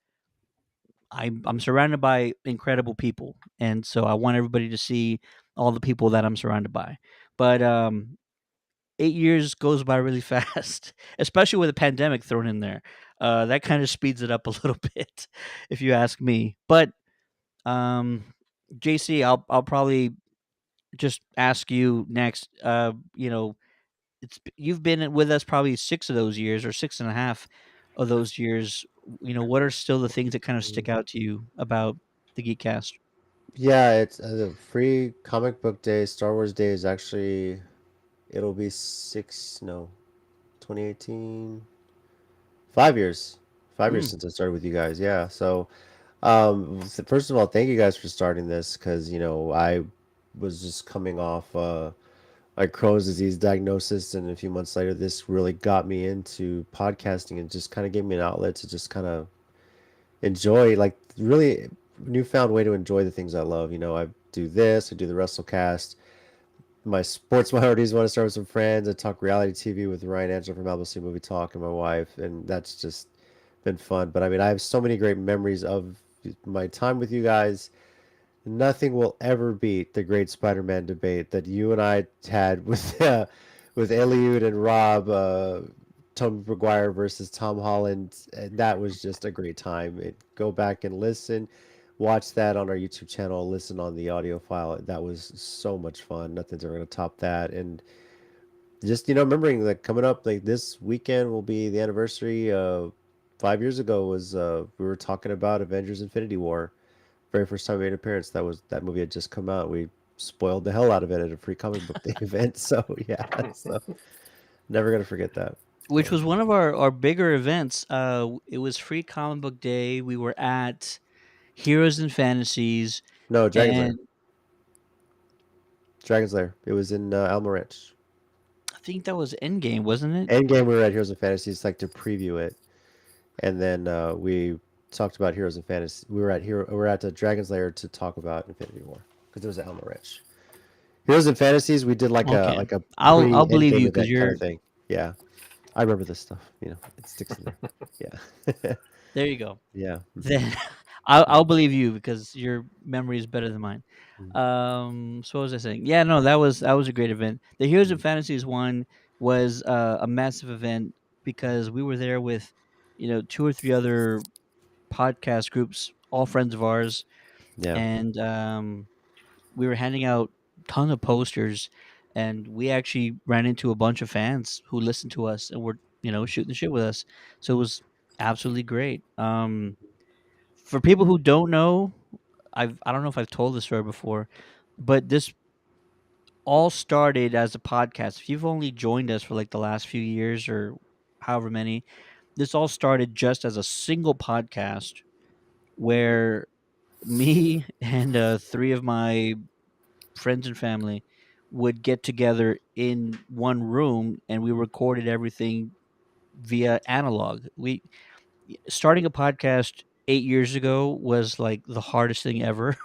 B: I'm surrounded by incredible people, and so I want everybody to see all the people that I'm surrounded by. But 8 years goes by really fast, especially with a pandemic thrown in there. That kind of speeds it up a little bit, if you ask me. But um, JC, I'll probably just ask you next. You've been with us probably 6 of those years, or 6.5 of those years. What are still the things that kind of stick out to you about the Geekcast?
A: Yeah, it's the free comic book day. Star Wars Day is actually it'll be 2018, 5 years, 5 years
B: Mm.
A: since I started with you guys. Yeah, so first of all, thank you guys for starting this because I was just coming off like Crohn's disease diagnosis, and a few months later, this really got me into podcasting and just kind of gave me an outlet to just kind of enjoy, like really newfound way to enjoy the things I love. I do this, I do the WrestleCast. My sports minorities want to start with some friends. I talk reality TV with Ryan Angela from Albuquerque Movie Talk and my wife, and that's just been fun. But I mean, I have so many great memories of my time with you guys. Nothing will ever beat the great Spider-Man debate that you and I had with Eliud and Rob, Tom Maguire versus Tom Holland. And that was just a great time. Go back and listen, watch that on our YouTube channel, listen on the audio file. That was so much fun. Nothing's ever gonna top that. And just remembering that coming up like this weekend will be the anniversary. 5 years ago was we were talking about Avengers: Infinity War. Very first time we made an appearance. That movie had just come out. We spoiled the hell out of it at a free comic book day event. So yeah, so never gonna forget that.
B: Which
A: So
B: was one of our bigger events. It was Free Comic Book Day. We were at Heroes and Fantasies,
A: no, Dragon's Lair.
B: and
A: Dragon's Lair. It was in Alma Ranch.
B: I think that was Endgame, wasn't it?
A: Endgame. We were at Heroes and Fantasies like to preview it, and then we talked about Heroes and Fantasy. We were at the Dragon's Lair to talk about Infinity War because it was at Alma Ranch. Heroes and Fantasies. We did like a
B: Okay,
A: like a
B: I'll believe
A: pre-Endgame
B: you because
A: event kind
B: you're
A: of thing. Yeah, I remember this stuff. It sticks in there. Yeah,
B: there. You go.
A: yeah.
B: Then I'll believe you because your memory is better than mine. So what was I saying? Yeah, no, that was a great event. The Heroes of Fantasies one was a massive event because we were there with 2 or 3 other podcast groups, all friends of ours,
A: Yeah.
B: and we were handing out tons of posters, and we actually ran into a bunch of fans who listened to us and were shooting the shit with us. So it was absolutely great. For people who don't know, I don't know if I've told this story before, but this all started as a podcast. If you've only joined us for like the last few years or however many, this all started just as a single podcast where me and three of my friends and family would get together in one room and we recorded everything via analog. We starting a podcast 8 years ago was like the hardest thing ever.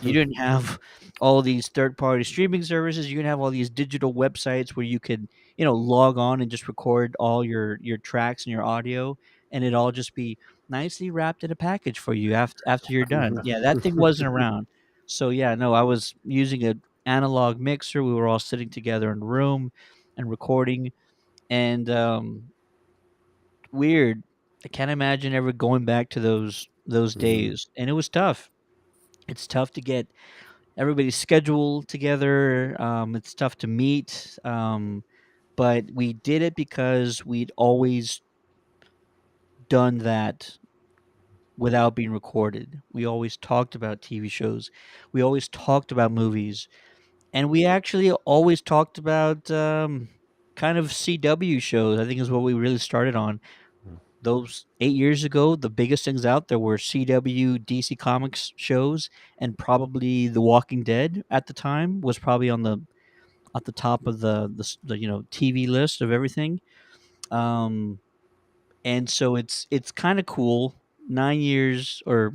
B: You didn't have all these third party streaming services. You didn't have all these digital websites where you could, log on and just record all your tracks and your audio, and it all just be nicely wrapped in a package for you after you're done. Yeah, that thing wasn't around. So yeah, no, I was using a analog mixer. We were all sitting together in a room and recording, and weird. I can't imagine ever going back to those days, and it was tough. It's tough to get everybody's schedule together. It's tough to meet, but we did it because we'd always done that without being recorded. We always talked about TV shows. We always talked about movies, and we actually always talked about kind of CW shows. I think is what we really started on. Those 8 years ago, the biggest things out there were CW, DC Comics shows, and probably The Walking Dead at the time was probably on the at the top of the TV list of everything. Um, and so it's kind of cool. 9 years or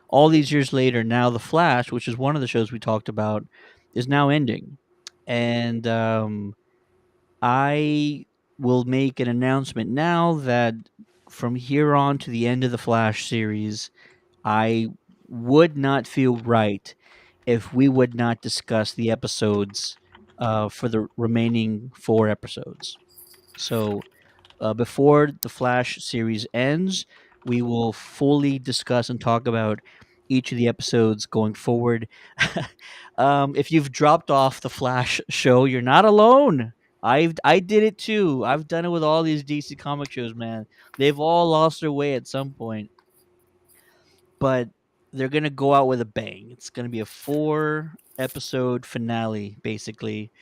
B: all these years later, now The Flash, which is one of the shows we talked about, is now ending, and I will make an announcement now that from here on to the end of the Flash series, I would not feel right if we would not discuss the episodes for the remaining 4 episodes. So before the Flash series ends, we will fully discuss and talk about each of the episodes going forward. If you've dropped off the Flash show, you're not alone. I did it too. I've done it with all these DC comic shows, man. They've all lost their way at some point, but they're gonna go out with a bang. It's gonna be a 4 episode finale, basically,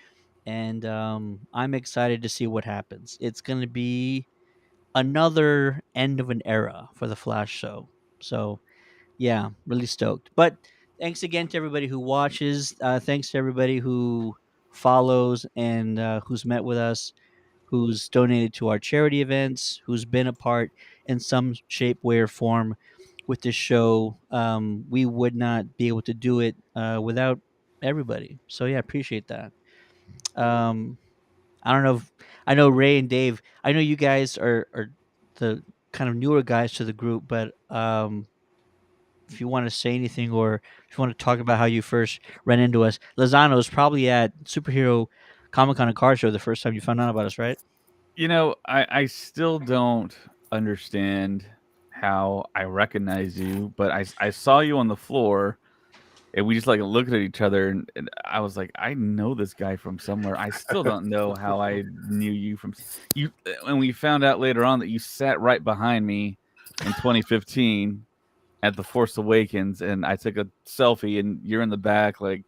B: and I'm excited to see what happens. It's gonna be another end of an era for the Flash show. So yeah, really stoked. But thanks again to everybody who watches. Thanks to everybody who follows and who's met with us, who's donated to our charity events, who's been a part in some shape, way, or form with this show. We would not be able to do it without everybody. So yeah, appreciate that. Um, I don't know if I know Ray and Dave. I know you guys are the kind of newer guys to the group, but if you want to say anything or if you want to talk about how you first ran into us, Lozano is probably at Superhero Comic Con and Car Show the first time you found out about us, right?
D: I still don't understand how I recognize you, but I saw you on the floor and we just like looked at each other and I was like, I know this guy from somewhere. I still don't know how I knew you from you. And we found out later on that you sat right behind me in 2015 at the Force Awakens, and I took a selfie, and you're in the back like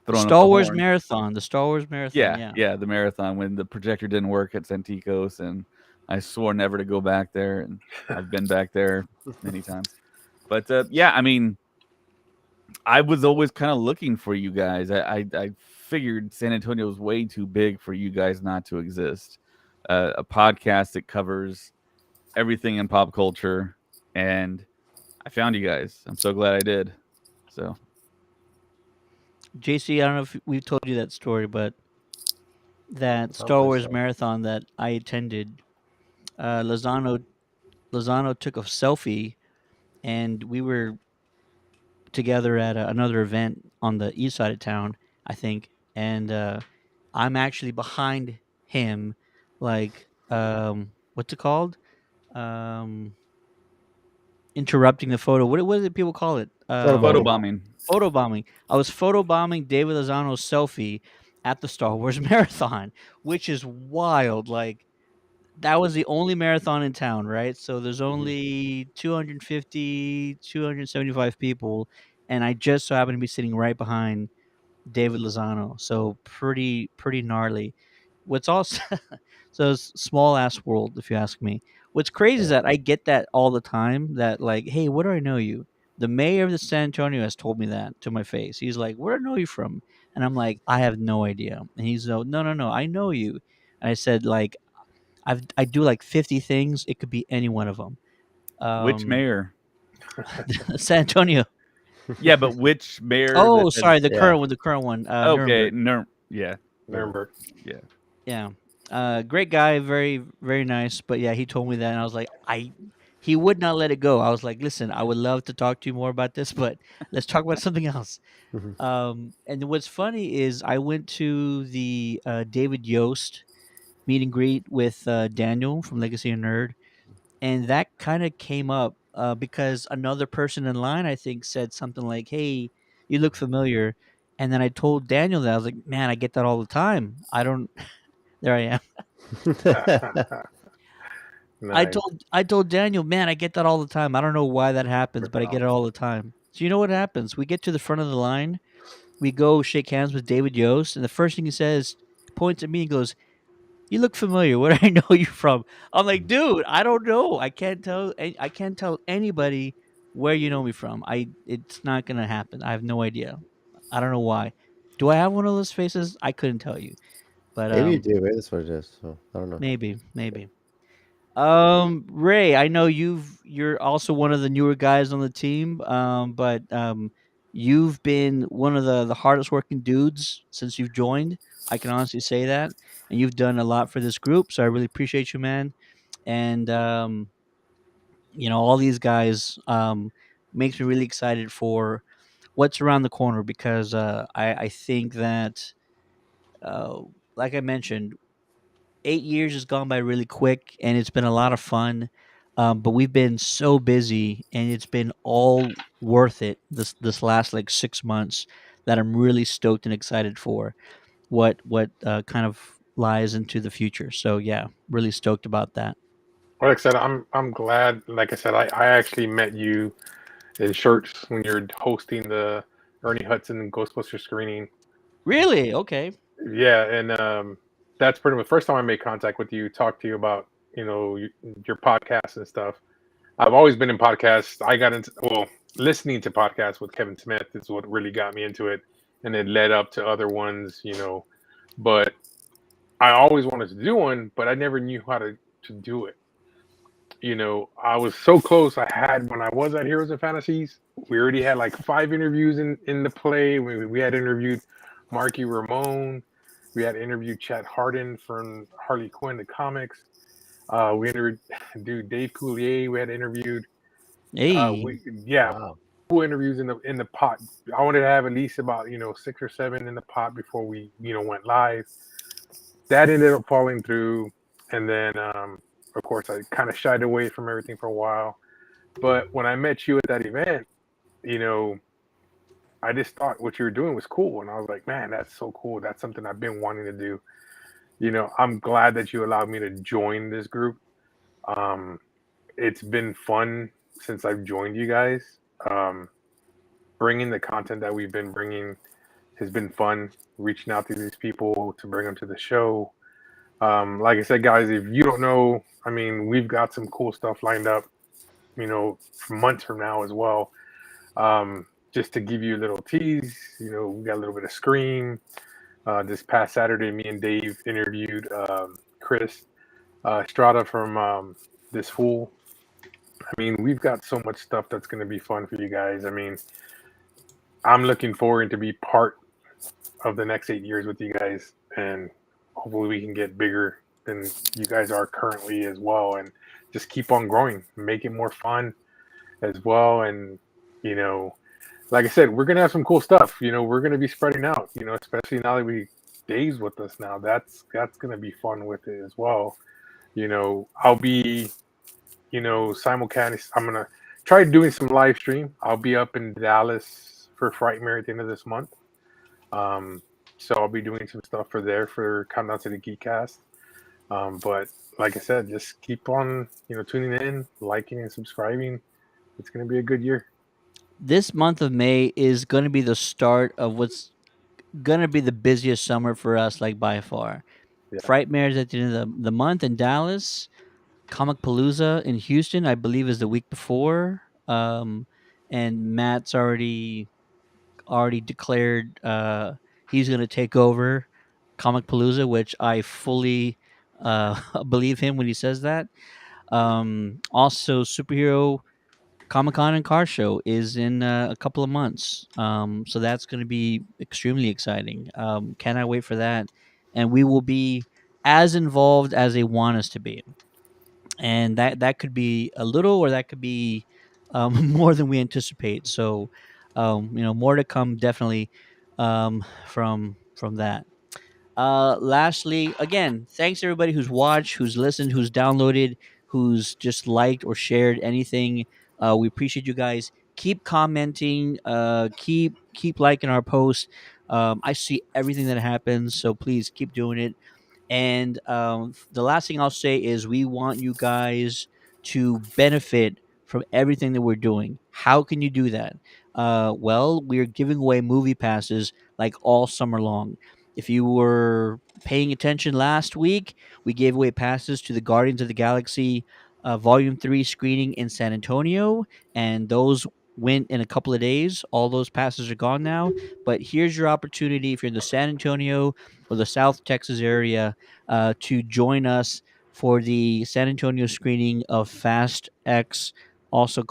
D: throwing up
B: Star
D: the
B: Wars
D: horn.
B: Marathon, the Star Wars Marathon, yeah.
D: Yeah, the marathon when the projector didn't work at Santikos, and I swore never to go back there, and I've been back there many times. But yeah, I mean, I was always kind of looking for you guys. I figured San Antonio was way too big for you guys not to exist. A podcast that covers everything in pop culture, and I found you guys. I'm so glad I did. So
B: JC, I don't know if we've told you that story, but that
E: Sounds
B: Star
E: like
B: Wars
E: so.
B: Marathon that I attended, Lozano took a selfie, and we were together at another event on the east side of town, I think, and I'm actually behind him, like what's it called? Um, Interrupting the photo. What do people call it?
D: photo
E: Photobombing.
D: bombing.
B: Photo bombing. I was photo bombing David Lozano's selfie at the Star Wars Marathon, which is wild. Like that was the only marathon in town, right? So there's only 250, 275 people, and I just so happened to be sitting right behind David Lozano. So pretty gnarly. What's also so it's small ass world, if you ask me. What's crazy is
E: Yeah.
B: that I get that all the time. That like, hey, where do I know you? The mayor of the San Antonio has told me that to my face. He's like, where do I know you from? And I'm like, I have no idea. And he's like, no, I know you. And I said like, I do like 50 things. It could be any one of them.
D: Which mayor?
B: San Antonio.
D: Yeah, but which mayor
B: Oh,
D: that
B: sorry,
D: has?
B: the
A: Yeah.
B: current one, the current one,
D: Okay,
B: Nuremberg.
D: yeah,
C: Nuremberg.
D: yeah.
B: Yeah, great guy, very nice. But yeah, he told me that, and I was like, he would not let it go. I was like, listen, I would love to talk to you more about this, but let's talk about something else.
E: Mhm.
B: And what's funny is I went to the David Yost meet and greet with Daniel from Legacy of Nerd, and that kind of came up because another person in line, I think, said something like, "Hey, you look familiar," and then I told Daniel that I was like, "Man, I get that all the time. I don't." There I am.
C: Nice.
B: I told Daniel, "Man, I get that all the time. I don't know why that happens, but I get it all the time." So you know what happens? We get to the front of the line, we go shake hands with David Yost, and the first thing he says, points at me and goes, "You look familiar. Where do I know you from?" I'm like, "Dude, I don't know. I can't tell anybody where you know me from. It's not gonna happen. I have no idea. I don't know why. Do I have one of those faces? I couldn't tell you, but
E: Maybe you do. Maybe that's what it is. So I don't know.
B: maybe. Ray, I know you're also one of the newer guys on the team. But you've been one of the hardest working dudes since you've joined. I can honestly say that, and you've done a lot for this group. So I really appreciate you, man. And all these guys makes me really excited for what's around the corner because I think that uh, like I mentioned, 8 years has gone by really quick and it's been a lot of fun. But we've been so busy and it's been all worth it this last like 6 months that I'm really stoked and excited for what kind of lies into the future. So yeah, really stoked about that.
C: Like I said, I'm glad. Like I said, I actually met you in shirts when you're hosting the Ernie Hudson Ghostbuster screening.
B: Really? Okay.
C: Yeah, and that's pretty much the first time I made contact with you, talked to you about your podcast and stuff. I've always been in podcasts. I got into listening to podcasts with Kevin Smith is what really got me into it, and it led up to other ones, But I always wanted to do one, but I never knew how to do it. I was so close. I had when I was at Heroes and Fantasies, we already had like 5 interviews in the play. We had interviewed Marky Ramone. We had interviewed Chad Harden from Harley Quinn the comics. We interviewed dude Dave Coulier. We had interviewed.
B: Hey.
C: Yeah,
E: Wow.
C: cool interviews in the pot. I wanted to have at least about 6 or 7 in the pot before we went live. That ended up falling through, and then of course I kind of shied away from everything for a while. But when I met you at that event, you know, I just thought what you were doing was cool, and I was like, man, that's so cool. That's something I've been wanting to do. I'm glad that you allowed me to join this group. Um, it's been fun since I've joined you guys. Bringing the content that we've been bringing has been fun. Reaching out to these people to bring them to the show. Like I said, guys, if you don't know, I mean, we've got some cool stuff lined up, months from now as well. Just to give you a little tease, we got a little bit of Scream. This past Saturday, me and Dave interviewed Chris Strada from This Fool. I mean, we've got so much stuff that's going to be fun for you guys. I mean, I'm looking forward to be part of the next 8 years with you guys, and hopefully we can get bigger than you guys are currently as well, and just keep on growing, make it more fun as well. And like I said, we're gonna have some cool stuff. We're gonna be spreading out. Especially now that Dave's with us now. That's gonna be fun with it as well. I'll be simulcast. I'm gonna try doing some live stream. I'll be up in Dallas for Frightmare at the end of this month. So I'll be doing some stuff for Countdown to the Geekcast. But like I said, just keep on tuning in, liking and subscribing. It's gonna be a good year.
B: This month of May is going to be the start of gonna be the busiest summer for us, like by far.
C: Yeah.
B: Frightmares at the end of the month in Dallas. Comic Palooza in Houston, I believe, is the week before. And Matt's already declared he's gonna take over Comic Palooza, which I fully believe him when he says that. Also, superhero Comic Con and Car Show is in a couple of months. So that's going to be extremely exciting. Cannot wait for that. And we will be as involved as they want us to be. And that could be a little, or that could be more than we anticipate. So, more to come definitely from that. Lastly, again, thanks everybody who's watched, who's listened, who's downloaded, who's just liked or shared anything. We appreciate you guys. Keep commenting. Keep liking our posts. I see everything that happens, so please keep doing it. And the last thing I'll say is we want you guys to benefit from everything that we're doing. How can you do that? Well, we're giving away movie passes like all summer long. If you were paying attention last week, we gave away passes to the Guardians of the Galaxy Volume 3 screening in San Antonio, and those went in a couple of days. All those passes are gone now. But here's your opportunity if you're in the San Antonio or the South Texas area to join us for the San Antonio screening of Fast X, also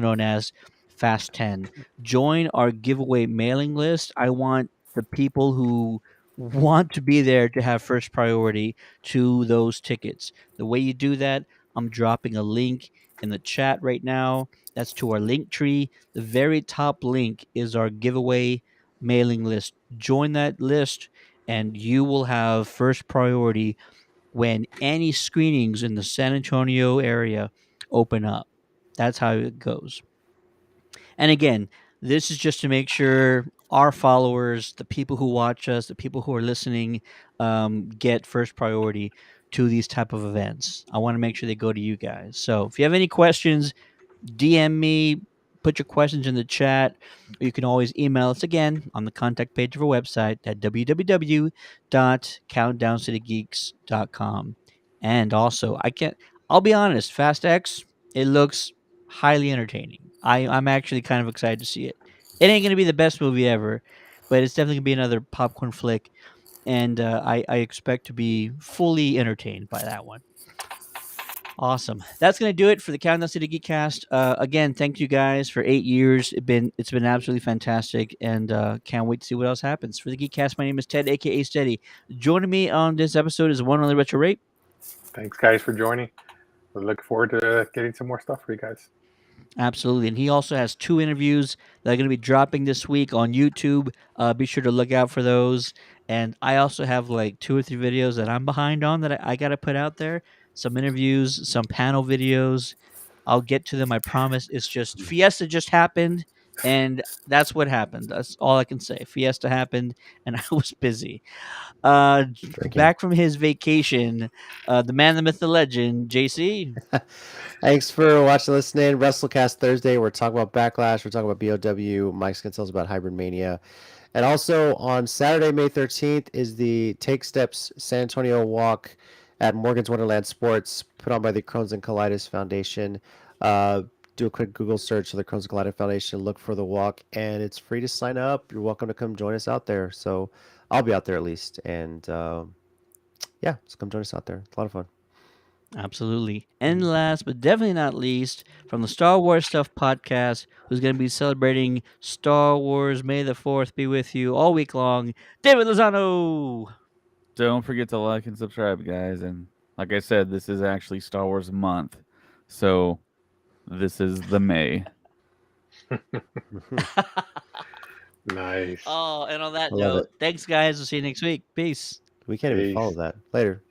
B: known as Fast 10. Join our giveaway mailing list. I want the people who want to be there to have first priority to those tickets. The way you do that, I'm dropping a link in the chat right now. That's to our link tree. The very top link is our giveaway mailing list. Join that list and you will have first priority when any screenings in the San Antonio area open up. That's how it goes. And again, this is just to make sure our followers, the people who watch us, the people who are listening, get first priority to these type of events. I want to make sure they go to you guys. So if you have any questions, DM me, put your questions in the chat, or you can always email us again on the contact page of our website at www.countdowncitygeeks.com. And also, I'll be honest, Fast X, it looks highly entertaining. I'm actually kind of excited to see it. It ain't going to be the best movie ever, but it's definitely going to be another popcorn flick. And I expect to be fully entertained by that one. Awesome. That's gonna do it for the Countdown City Geekcast. Again, thank you guys for 8 years. It's been absolutely fantastic, and can't wait to see what else happens. For the Geekcast, my name is Ted, aka Steady. Joining me on this episode is one only Retro Rape.
C: Thanks, guys, for joining. We're looking forward to getting some more stuff for you guys.
B: Absolutely. And he also has 2 interviews that are going to be dropping this week on YouTube. Be sure to look out for those. And I also have like 2 or 3 videos that I'm behind on that I got to put out there. Some interviews, some panel videos. I'll get to them, I promise. It's just Fiesta just happened, and that's what happened. That's all I can say. Fiesta happened, and I was busy.
A: Drinking.
B: Back from his vacation, the man, the myth, the legend, JC.
A: Thanks for watching, listening. WrestleCast Thursday. We're talking about Backlash. We're talking about BOW. Mike's going to tell us about Hybrid Mania. And also on Saturday, May 13th, is the Take Steps San Antonio Walk at Morgan's Wonderland Sports, put on by the Crohn's and Colitis Foundation. Do a quick Google search for the Crohn's and Colitis Foundation. Look for the walk, and it's free to sign up. You're welcome to come join us out there. So I'll be out there at least. And yeah, just come join us out there. It's a lot of fun.
B: Absolutely. And last but definitely not least, from the Star Wars Stuff podcast, who's going to be celebrating Star Wars May the 4th be with you all week long, David Lozano.
D: Don't forget to like and subscribe, guys. And like I said, this is actually Star Wars month, so this is the May.
C: Nice.
B: Oh, and on that
A: I love
B: note, thanks, guys. We'll see you next week. Peace.
A: We can't even
C: Peace.
A: follow that. Later.